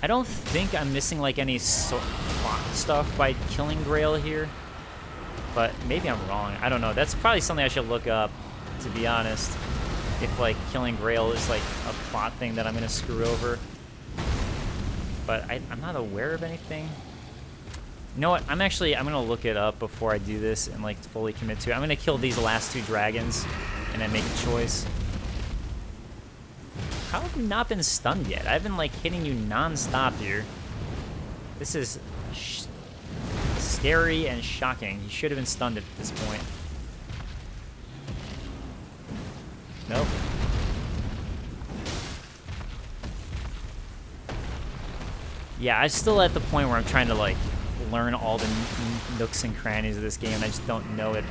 I don't think I'm missing like any plot stuff by killing Grail here, but maybe I'm wrong. I don't know. That's probably something I should look up, to be honest. If like killing Grail is like a plot thing that I'm gonna screw over. But I'm not aware of anything. You know what? I'm gonna look it up before I do this and like fully commit to it. I'm gonna kill these last two dragons and then make a choice. How have you not been stunned yet? I've been like hitting you non-stop here. This is scary and shocking. You should have been stunned at this point. Nope. Yeah, I'm still at the point where I'm trying to like learn all the nooks and crannies of this game, and I just don't know it.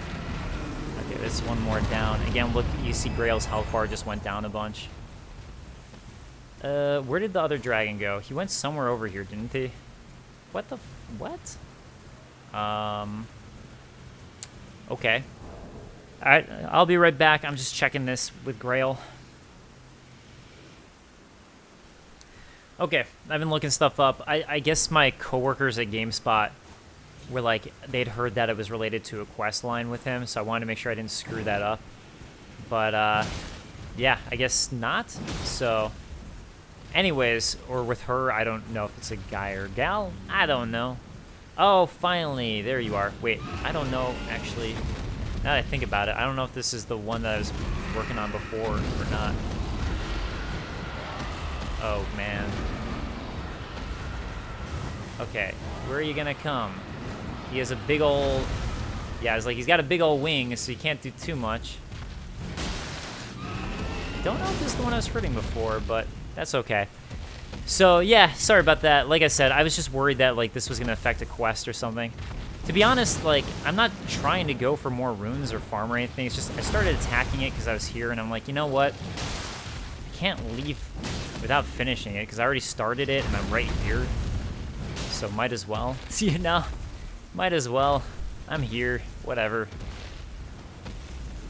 Okay, It's one more down. Again, look, you see Grail's health bar just went down a bunch. Where did the other dragon go? He went somewhere over here, didn't he? What the... what? Okay. Alright, I'll be right back. I'm just checking this with Grail. Okay, I've been looking stuff up. I guess my coworkers at GameSpot were like, they'd heard that it was related to a quest line with him, so I wanted to make sure I didn't screw that up. But, yeah, I guess not. So, anyways, or with her, I don't know if it's a guy or gal. I don't know. Oh, finally, there you are. Wait, I don't know, actually. Now that I think about it, I don't know if this is the one that I was working on before or not. Oh, man. Okay, where are you gonna come? He has a big ol'... yeah, it's like he's got a big old wing, so you can't do too much. Don't know if this is the one I was hurting before, but that's okay. So, yeah, sorry about that. Like I said, I was just worried that, like, this was gonna affect a quest or something. To be honest, like, I'm not trying to go for more runes or farm or anything. It's just I started attacking it because I was here, and I'm like, you know what? I can't leave without finishing it because I already started it, and I'm right here. So might as well. You know? Might as well. I'm here. Whatever.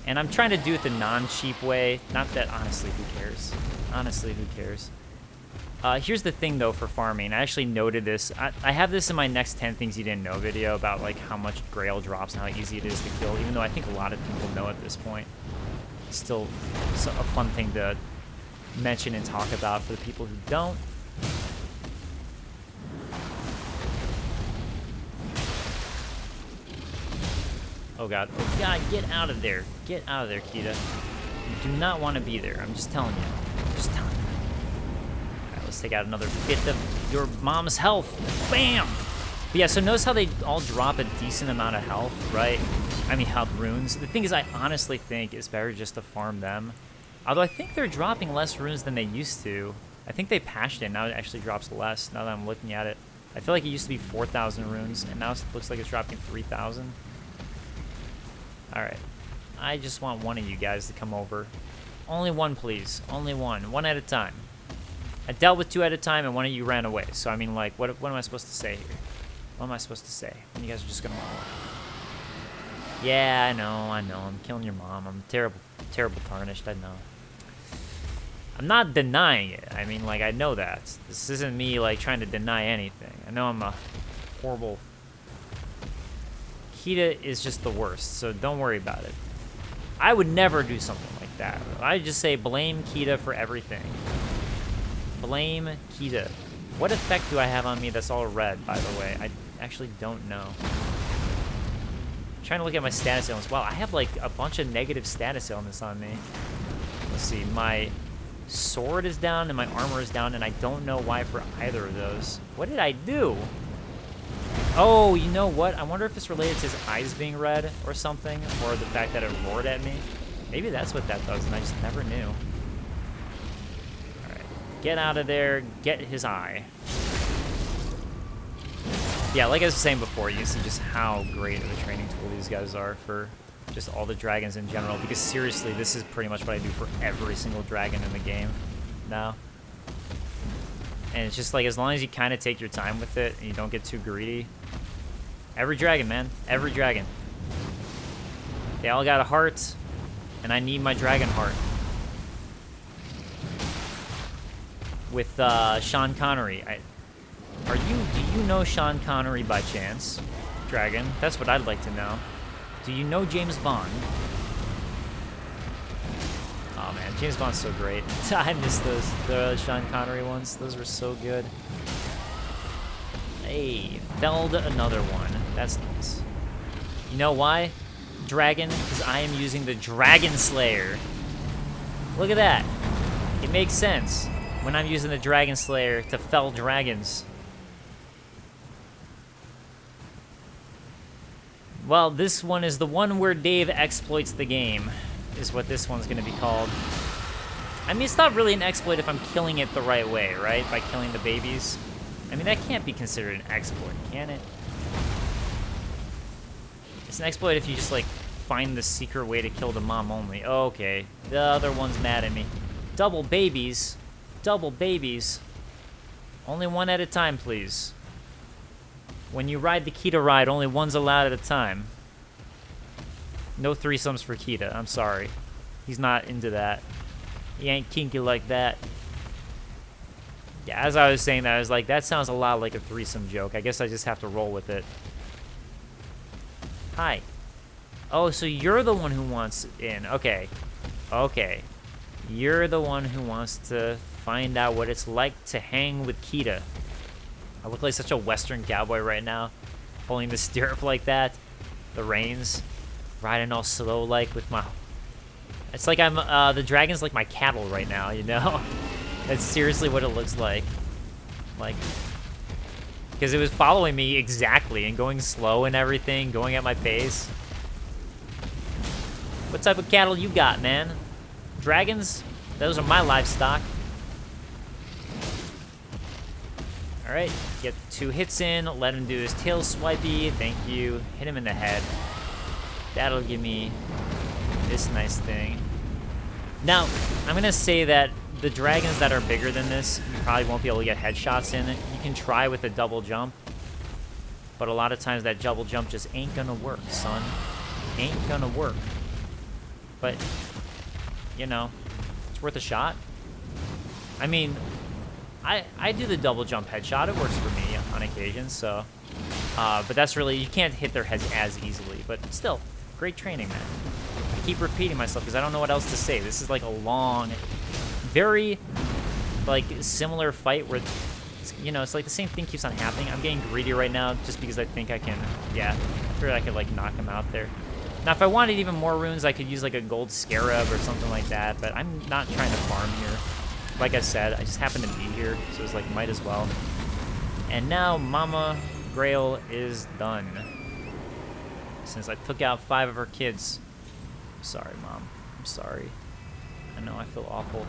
And I'm trying to do it the non-cheap way. Not that, honestly, who cares? Honestly, who cares? Here's the thing, though, for farming. I actually noted this. I have this in my next 10 things you didn't know video about, like, how much Grail drops and how easy it is to kill, even though I think a lot of people know at this point. It's still a fun thing to mention and talk about for the people who don't. Oh god, get out of there. Get out of there, Kita. You do not want to be there. I'm just telling you. I'm just telling you. Alright, let's take out another bit of your mom's health. Bam! But yeah, so notice how they all drop a decent amount of health, right? I mean, health runes. The thing is, I honestly think it's better just to farm them. Although I think they're dropping less runes than they used to. I think they patched it, now it actually drops less, now that I'm looking at it. I feel like it used to be 4,000 runes, and now it looks like it's dropping 3,000. Alright. I just want one of you guys to come over. Only one, please. Only one. One at a time. I dealt with two at a time, and one of you ran away. So, I mean, like, what am I supposed to say here? What am I supposed to say? And you guys are just gonna run away. Yeah, I know. I'm killing your mom. I'm terrible tarnished, I know. I'm not denying it. I mean, like, I know that. This isn't me, like, trying to deny anything. I know I'm a horrible... Kita is just the worst, so don't worry about it. I would never do something like that. I just say blame Kita for everything. Blame Kita. What effect do I have on me that's all red, by the way? I actually don't know. I'm trying to look at my status ailments. Wow, I have like a bunch of negative status ailments on me. Let's see, my sword is down and my armor is down, and I don't know why for either of those. What did I do? Oh, you know what? I wonder if it's related to his eyes being red or something, or the fact that it roared at me. Maybe that's what that does, and I just never knew. Alright, get out of there, get his eye. Yeah, like I was saying before, you see just how great of a training tool these guys are for just all the dragons in general, because seriously, this is pretty much what I do for every single dragon in the game now. And it's just like, as long as you kind of take your time with it and you don't get too greedy. Every dragon, man. Every dragon. They all got a heart, and I need my dragon heart. With Sean Connery. Do you know Sean Connery by chance? Dragon? That's what I'd like to know. Do you know James Bond? Oh man, James Bond's so great. I miss the Sean Connery ones. Those were so good. Hey, felled another one. That's nice. You know why? Dragon, because I am using the Dragon Slayer. Look at that. It makes sense when I'm using the Dragon Slayer to fell dragons. Well, this one is the one where Dave exploits the game, is what this one's going to be called. I mean, it's not really an exploit if I'm killing it the right way, right? By killing the babies. I mean, that can't be considered an exploit, can it? It's an exploit if you just, like, find the secret way to kill the mom only. Okay, the other one's mad at me. Double babies. Double babies. Only one at a time, please. When you ride the Kita ride, only one's allowed at a time. No threesomes for Kita, I'm sorry. He's not into that. He ain't kinky like that. Yeah, as I was saying that, I was like, that sounds a lot like a threesome joke. I guess I just have to roll with it. Hi. Oh, so you're the one who wants in. Okay. Okay. You're the one who wants to find out what it's like to hang with Kita. I look like such a Western cowboy right now. Pulling the stirrup like that. The reins. Riding all slow like with my... It's like I'm, the dragon's like my cattle right now, you know? That's seriously what it looks like. Like... Because it was following me exactly and going slow and everything, going at my pace. What type of cattle you got, man? Dragons? Those are my livestock. Alright, get 2 hits in, let him do his tail swipey, thank you. Hit him in the head. That'll give me this nice thing. Now, I'm gonna say that the dragons that are bigger than this, you probably won't be able to get headshots in it. You can try with a double jump, but a lot of times that double jump just ain't gonna work, son. Ain't gonna work. But, you know, it's worth a shot. I mean, I do the double jump headshot. It works for me on occasion, so. But that's really, you can't hit their heads as easily, but still, great training, man. I keep repeating myself because I don't know what else to say. This is like a long, very, like, similar fight where, you know, it's like the same thing keeps on happening. I'm getting greedy right now just because I think I can, yeah, I figured I could, like, knock him out there. Now, if I wanted even more runes, I could use, like, a gold scarab or something like that, but I'm not trying to farm here. Like I said, I just happen to be here, so it's like, might as well. And now Mama Grail is done. Since I took out 5 of her kids. I'm sorry, Mom. I'm sorry. I know, I feel awful.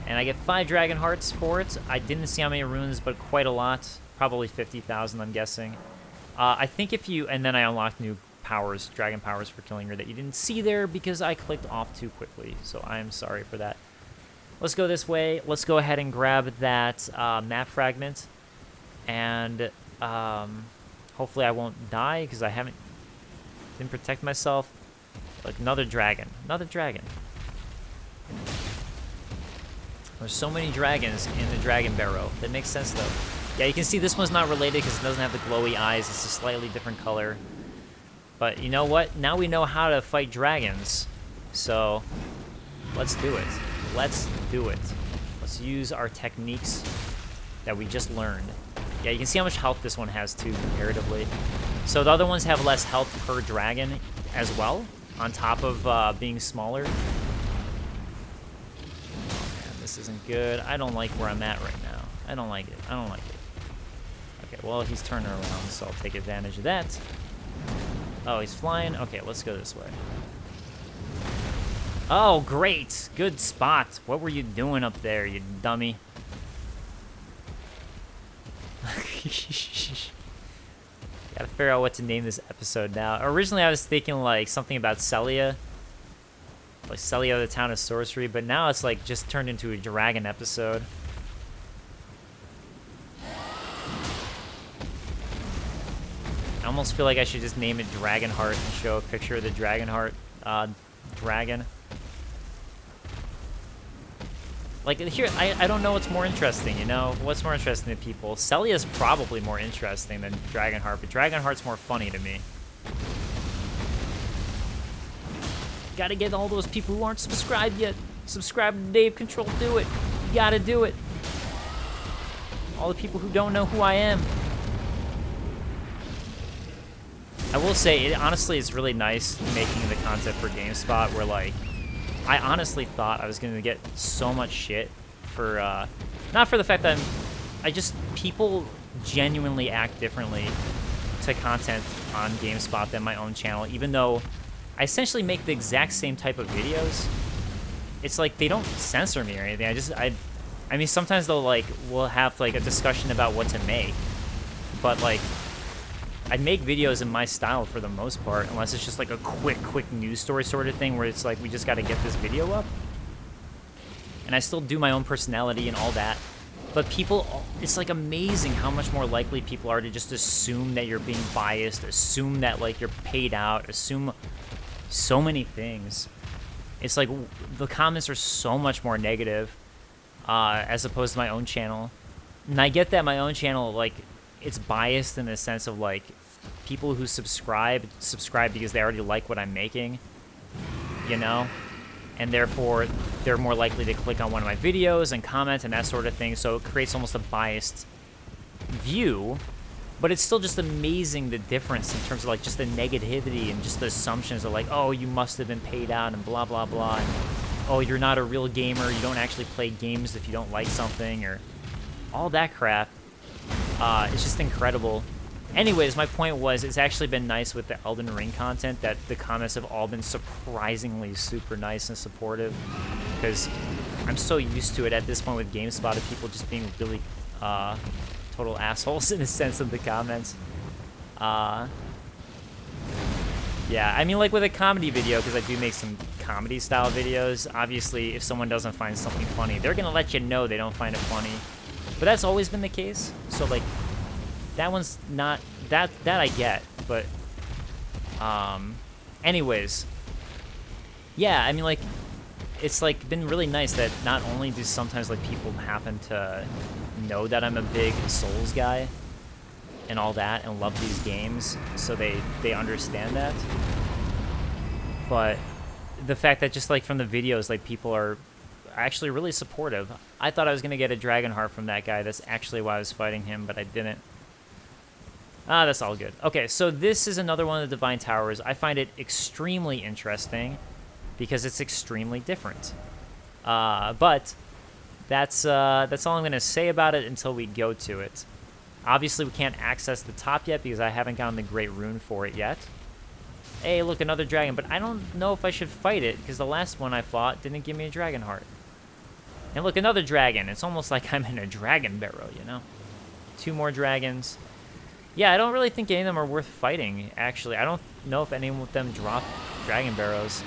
And I get 5 dragon hearts for it. I didn't see how many runes, but quite a lot. Probably 50,000, I'm guessing. I think if you... And then I unlocked new powers, dragon powers for killing her that you didn't see there because I clicked off too quickly. So I'm sorry for that. Let's go this way. Let's go ahead and grab that map fragment. And hopefully I won't die because I didn't protect myself. Like, another dragon. Another dragon. There's so many dragons in the dragon barrow. That makes sense, though. Yeah, you can see this one's not related because it doesn't have the glowy eyes. It's a slightly different color. But you know what? Now we know how to fight dragons. So, let's do it. Let's do it. Let's use our techniques that we just learned. Yeah, you can see how much health this one has, too, comparatively. So the other ones have less health per dragon as well, on top of being smaller. Oh, man, this isn't good. I don't like where I'm at right now. I don't like it. I don't like it. Okay, well, he's turning around, so I'll take advantage of that. Oh, he's flying? Okay, let's go this way. Oh, great. Good spot. What were you doing up there, you dummy? Gotta figure out what to name this episode now. Originally, I was thinking, like, something about Sellia. Like, Sellia, the town of sorcery. But now it's, like, just turned into a dragon episode. I almost feel like I should just name it Dragonheart and show a picture of the Dragonheart dragon. Like, here, I don't know what's more interesting, you know? What's more interesting to people? Sellia's probably more interesting than Dragonheart, but Dragonheart's more funny to me. Gotta get all those people who aren't subscribed yet. Subscribe to Dave Control, do it. You gotta do it. All the people who don't know who I am. I will say, honestly, it's really nice making the content for GameSpot where, like, I honestly thought I was going to get so much shit for, not for the fact that people genuinely act differently to content on GameSpot than my own channel, even though I essentially make the exact same type of videos. It's like they don't censor me or anything. I mean, sometimes they'll, like, we'll have, like, a discussion about what to make, but, like, I make videos in my style for the most part, unless it's just like a quick news story sort of thing where it's like we just got to get this video up. And I still do my own personality and all that. But people, it's like amazing how much more likely people are to just assume that you're being biased, assume that like you're paid out, assume so many things. It's like the comments are so much more negative as opposed to my own channel. And I get that my own channel, like, it's biased in the sense of like people who subscribe because they already like what I'm making, you know? And therefore, they're more likely to click on one of my videos and comment and that sort of thing. So it creates almost a biased view. But it's still just amazing the difference in terms of like just the negativity and just the assumptions of like, oh, you must have been paid out and blah, blah, blah. And, oh, you're not a real gamer. You don't actually play games if you don't like something, or all that crap. It's just incredible. Anyways, my point was, it's actually been nice with the Elden Ring content that the comments have all been surprisingly super nice and supportive, because I'm so used to it at this point with GameSpot of people just being really total assholes in the sense of the comments. Yeah, I mean, like with a comedy video, because I do make some comedy style videos, obviously if someone doesn't find something funny, they're gonna let you know they don't find it funny. But that's always been the case. So like, that one's not, that I get, but anyways, yeah, I mean, like, it's like been really nice that not only do sometimes like people happen to know that I'm a big Souls guy and all that and love these games, so they understand that, but the fact that just like from the videos, like people are actually really supportive. I thought I was gonna get a dragon heart from that guy. That's actually why I was fighting him, but I didn't. That's all good. Okay, so this is another one of the Divine Towers. I find it extremely interesting because it's extremely different. But that's all I'm going to say about it until we go to it. Obviously, we can't access the top yet because I haven't gotten the Great Rune for it yet. Hey, look, another dragon. But I don't know if I should fight it because the last one I fought didn't give me a dragon heart. And look, another dragon. It's almost like I'm in a dragon barrow, you know? 2 more dragons. Yeah, I don't really think any of them are worth fighting, actually. I don't know if any of them drop dragon barrows.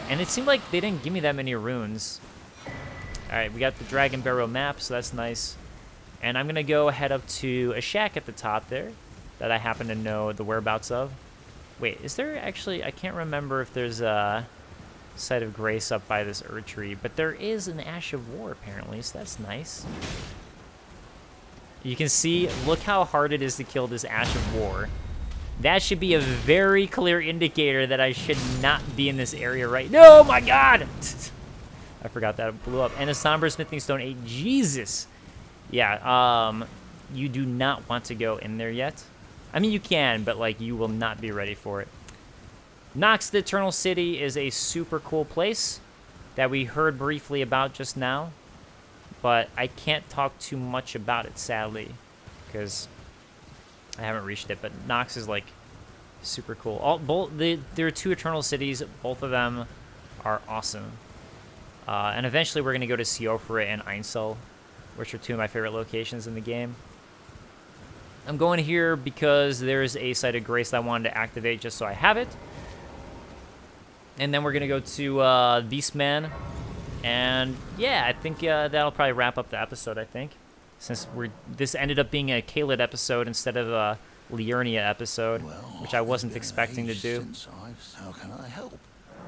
And it seemed like they didn't give me that many runes. Alright, we got the dragon barrow map, so that's nice. And I'm going to go head up to a shack at the top there that I happen to know the whereabouts of. Wait, is there actually... I can't remember if there's a Site of Grace up by this Erdtree, but there is an Ash of War, apparently, so that's nice. You can see, look how hard it is to kill this Ash of War. That should be a very clear indicator that I should not be in this area right now. Oh my god! I forgot that it blew up. And a Somber Smithing Stone 8. Jesus! Yeah, you do not want to go in there yet. I mean, you can, but, like, you will not be ready for it. Knox, the Eternal City, is a super cool place that we heard briefly about just now. But I can't talk too much about it, sadly, because I haven't reached it. But Knox is like super cool. There are 2 Eternal Cities. Both of them are awesome. And eventually we're gonna go to Siofra and Ainsel, which are 2 of my favorite locations in the game. I'm going here because there's a Site of Grace that I wanted to activate just so I have it. And then we're gonna go to Beastman. And yeah, I think that'll probably wrap up the episode, I think. Since this ended up being a Kaled episode instead of a Liurnia episode, which I wasn't expecting to do. How can I help?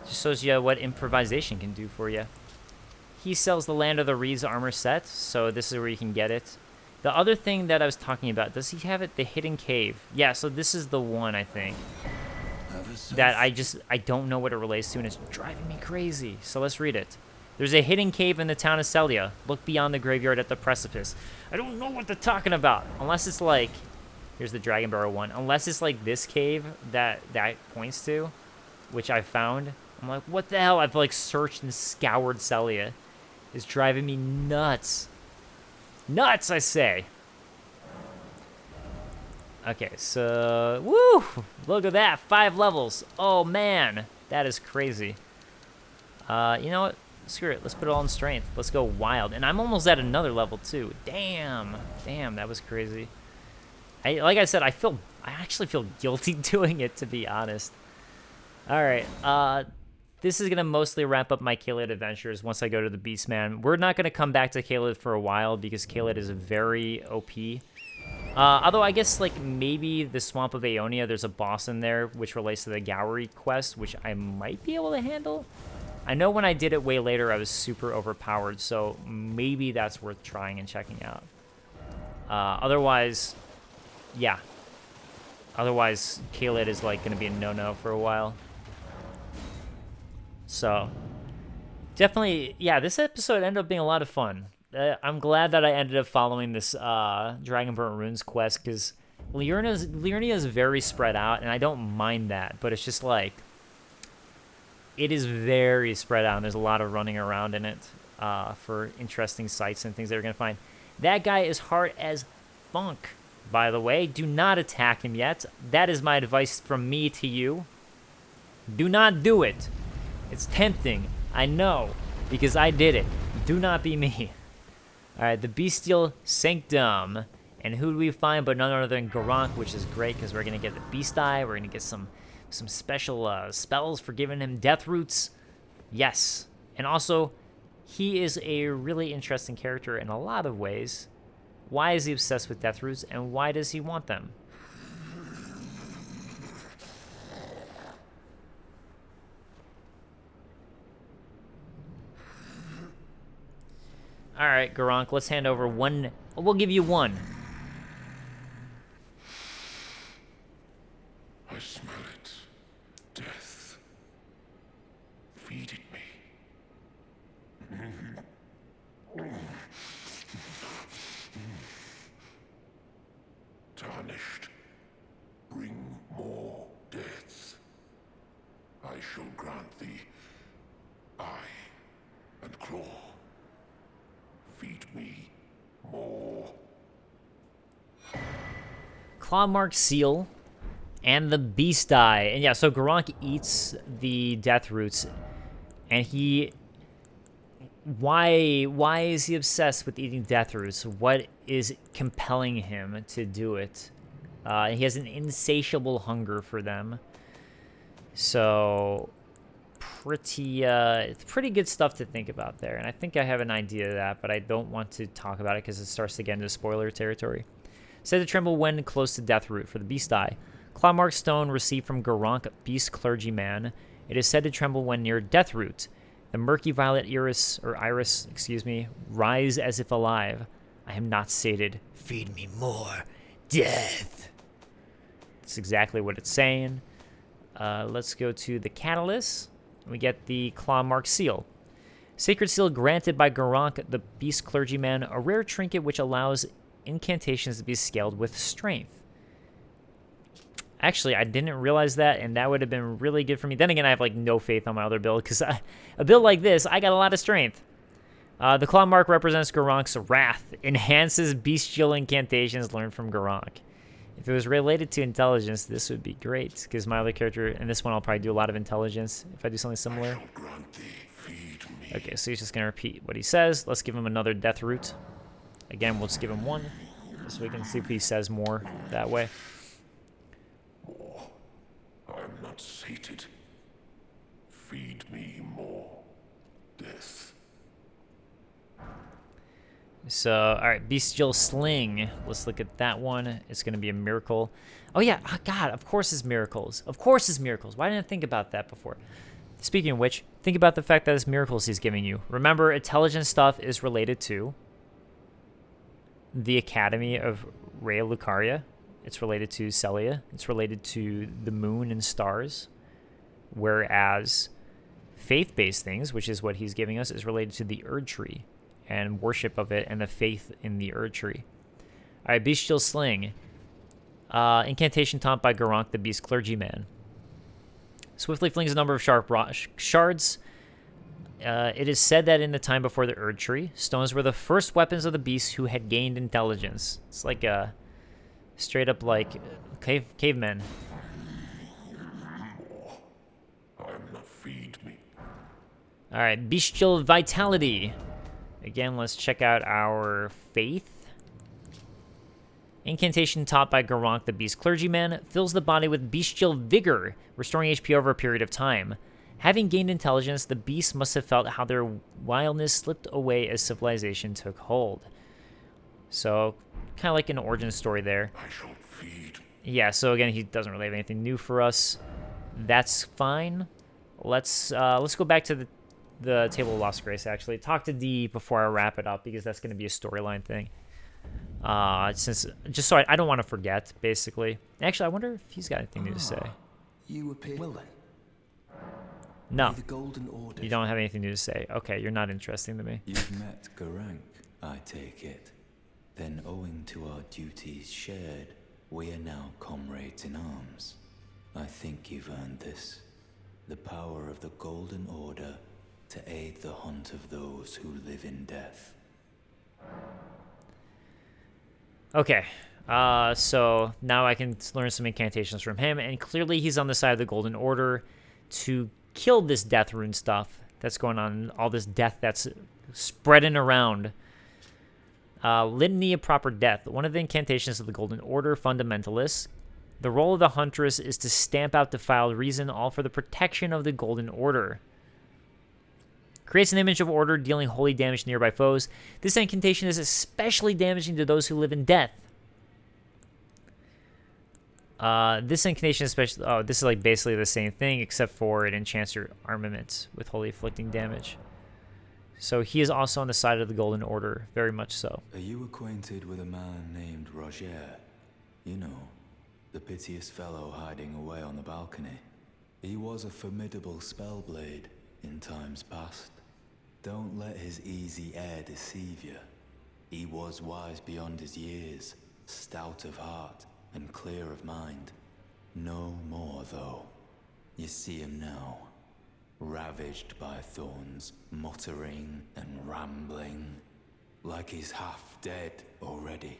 Just shows you what improvisation can do for you. He sells the Land of the Reeds armor set, so this is where you can get it. The other thing that I was talking about, does he have it? The Hidden Cave. Yeah, so this is the one, I think, that I don't know what it relates to, and it's driving me crazy. So let's read it. There's a hidden cave in the town of Sellia. Look beyond the graveyard at the precipice. I don't know what they're talking about. Unless it's like... Here's the Dragon Barrow one. Unless it's like this cave that points to, which I found. I'm like, what the hell? I've like searched and scoured Sellia. It's driving me nuts. Nuts, I say. Okay, so... Woo! Look at that. 5 levels. Oh, man. That is crazy. You know what? Screw it. Let's put it all in strength. Let's go wild. And I'm almost at another level, too. Damn. Damn, that was crazy. Like I said, I feel I actually feel guilty doing it, to be honest. All right. This is going to mostly wrap up my Caelid adventures once I go to the Beastman. We're not going to come back to Caelid for a while because Caelid is very OP. Although I guess like maybe the Swamp of Aeonia, there's a boss in there which relates to the Gowrie quest, which I might be able to handle. I know when I did it way later, I was super overpowered, so maybe that's worth trying and checking out. Otherwise, yeah. Otherwise, Caelid is like going to be a no-no for a while. So, definitely, yeah, this episode ended up being a lot of fun. I'm glad that I ended up following this Dragonburnt Runes quest, because Liurnia is very spread out, and I don't mind that, but it's just like, it is very spread out, and there's a lot of running around in it for interesting sights and things that you're going to find. That guy is hard as funk, by the way. Do not attack him yet. That is my advice from me to you. Do not do it. It's tempting, I know, because I did it. Do not be me. Alright, the Be Still Sanctum. And who do we find but none other than Gronk, which is great because we're going to get the Beast Eye. We're going to get some special spells for giving him death roots. Yes. And also, he is a really interesting character in a lot of ways. Why is he obsessed with death roots, and why does he want them? All right, Gronk, let's hand over one. We'll give you one. I smell it. Death. Feed it me. Tarnished. Bring more deaths. I shall grant thee eye and claw. Feed me more. Clawmark Seal and the Beast Eye. And yeah, so Gronk eats the death roots, and he... Why is he obsessed with eating death roots? What is compelling him to do it? He has an insatiable hunger for them. So, it's pretty good stuff to think about there. And I think I have an idea of that, but I don't want to talk about it because it starts to get into spoiler territory. Said to tremble when close to death root for the Beast Eye. Clawmark Stone received from Gronk, Beast Clergyman. It is said to tremble when near death root. The murky violet iris, rise as if alive. I am not sated. Feed me more. Death. That's exactly what it's saying. Let's go to the Catalyst. We get the Clawmark Seal. Sacred Seal granted by Gronk, the Beast Clergyman, a rare trinket which allows incantations to be scaled with strength. Actually, I didn't realize that, and that would have been really good for me. Then again, I have like no faith on my other build, because a build like this, I got a lot of strength. The claw mark represents Goronk's wrath, enhances bestial incantations learned from Gronk. If it was related to intelligence, this would be great, because my other character, and this one I'll probably do a lot of intelligence if I do something similar. Okay, so he's just going to repeat what he says. Let's give him another death root. Again, we'll just give him one, so we can see if he says more that way. More. I am not sated. Feed me more. Death. So, alright, Bestial Sling. Let's look at that one. It's going to be a miracle. Oh yeah, oh, God, of course it's miracles. Of course it's miracles. Why didn't I think about that before? Speaking of which, think about the fact that it's miracles he's giving you. Remember, intelligence stuff is related to the Academy of Rhea Lucaria. It's related to Sellia. It's related to the moon and stars. Whereas faith-based things, which is what he's giving us, is related to the Erd Tree and worship of it and the faith in the Erd Tree. All right, Bestial Sling. Incantation taught by Gronk, the Beast Clergyman. Swiftly flings a number of sharp shards. It is said that in the time before the Erd Tree, stones were the first weapons of the beasts who had gained intelligence. It's like a straight up like cavemen. I am not feed me. All right, Bestial Vitality. Again, let's check out our faith. Incantation taught by Garronk the Beast Clergyman fills the body with bestial vigor, restoring HP over a period of time. Having gained intelligence, the beasts must have felt how their wildness slipped away as civilization took hold. So, kind of like an origin story there. I shall feed. Yeah, so again, he doesn't really have anything new for us. That's fine. Let's go back to the Table of Lost Grace, actually. Talk to D before I wrap it up, because that's going to be a storyline thing. Just so I don't want to forget, basically. Actually, I wonder if he's got anything new to say. You appear. Well then. No, The Golden Order. you don't have anything new to say. Okay, you're not interesting to me. You've met Garronk, I take it. Then, owing to our duties shared, we are now comrades in arms. I think you've earned this. The power of the Golden Order to aid the hunt of those who live in death. Okay, so now I can learn some incantations from him, and clearly he's on the side of the Golden Order to kill this death rune stuff that's going on, all this death that's spreading around. Litany of Proper Death, one of the incantations of the Golden Order fundamentalists. The role of the Huntress is to stamp out defiled reason, all for the protection of the Golden Order. Creates an image of order, dealing holy damage to nearby foes. This incantation is especially damaging to those who live in death. This incantation especially... Oh, this is like basically the same thing, except for it enchants your armament with holy afflicting damage. So he is also on the side of the Golden Order, very much so. Are you acquainted with a man named Roger? You know, the piteous fellow hiding away on the balcony. He was a formidable spellblade in times past. Don't let his easy air deceive you. He was wise beyond his years, stout of heart, and clear of mind. No more, though. You see him now, ravaged by thorns, muttering and rambling, like he's half dead already.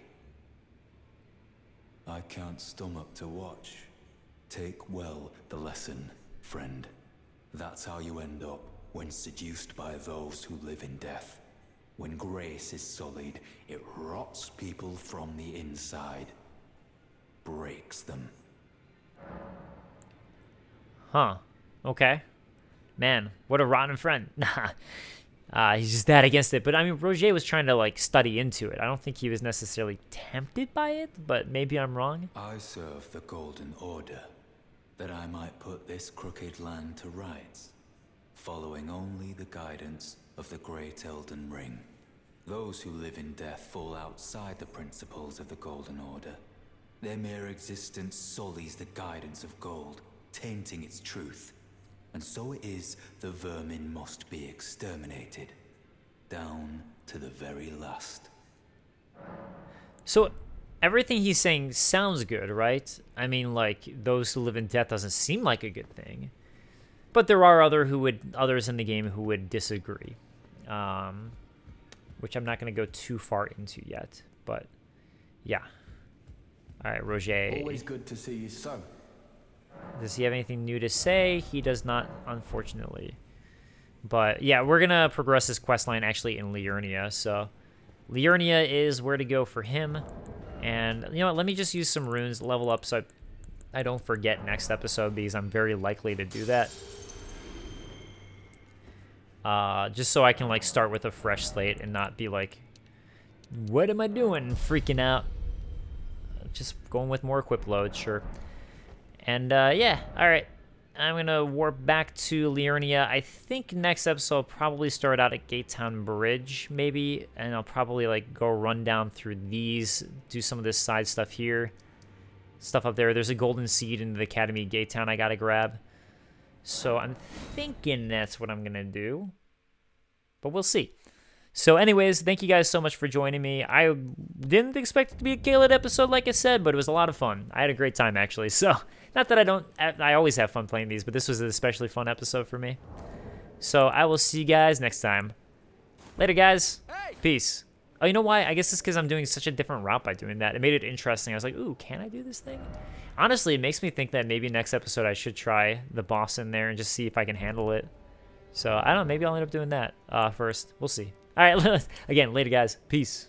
I can't stomach to watch. Take well the lesson, friend. That's how you end up when seduced by those who live in death. When grace is sullied, it rots people from the inside. Breaks them. Huh. Okay. Man, what a rotten friend. Nah. He's just that against it. But I mean, Roger was trying to like study into it. I don't think he was necessarily tempted by it, but maybe I'm wrong. I serve the Golden Order, that I might put this crooked land to rights, following only the guidance of the great Elden Ring. Those who live in death fall outside the principles of the Golden Order. Their mere existence sullies the guidance of gold, tainting its truth. And so it is the vermin must be exterminated, down to the very last. So everything he's saying sounds good, right? I mean, like, those who live in death doesn't seem like a good thing. But there are others in the game who would disagree. Which I'm not going to go too far into yet. But, yeah. All right, Roger. Always good to see you, son. Does he have anything new to say? He does not, unfortunately. But, yeah, we're going to progress this questline actually in Liurnia. So, Liurnia is where to go for him. And, you know what, let me just use some runes, level up so I don't forget next episode, because I'm very likely to do that. Just so I can, like, start with a fresh slate and not be like, what am I doing? Freaking out. Just going with more equip loads, sure. And, yeah, alright. I'm going to warp back to Liurnia. I think next episode I'll probably start out at Gatetown Bridge, maybe. And I'll probably, like, go run down through these, do some of this side stuff here. Stuff up there. There's a golden seed in the Academy Gatetown I gotta grab. So I'm thinking that's what I'm going to do. But we'll see. So anyways, thank you guys so much for joining me. I didn't expect it to be a Caelid episode, like I said, but it was a lot of fun. I had a great time, actually. So, not that I always have fun playing these, but this was an especially fun episode for me. So, I will see you guys next time. Later, guys. Peace. Oh, you know why? I guess it's because I'm doing such a different route by doing that. It made it interesting. I was like, ooh, can I do this thing? Honestly, it makes me think that maybe next episode I should try the boss in there and just see if I can handle it. So, I don't know. Maybe I'll end up doing that first. We'll see. All right, again, later, guys. Peace.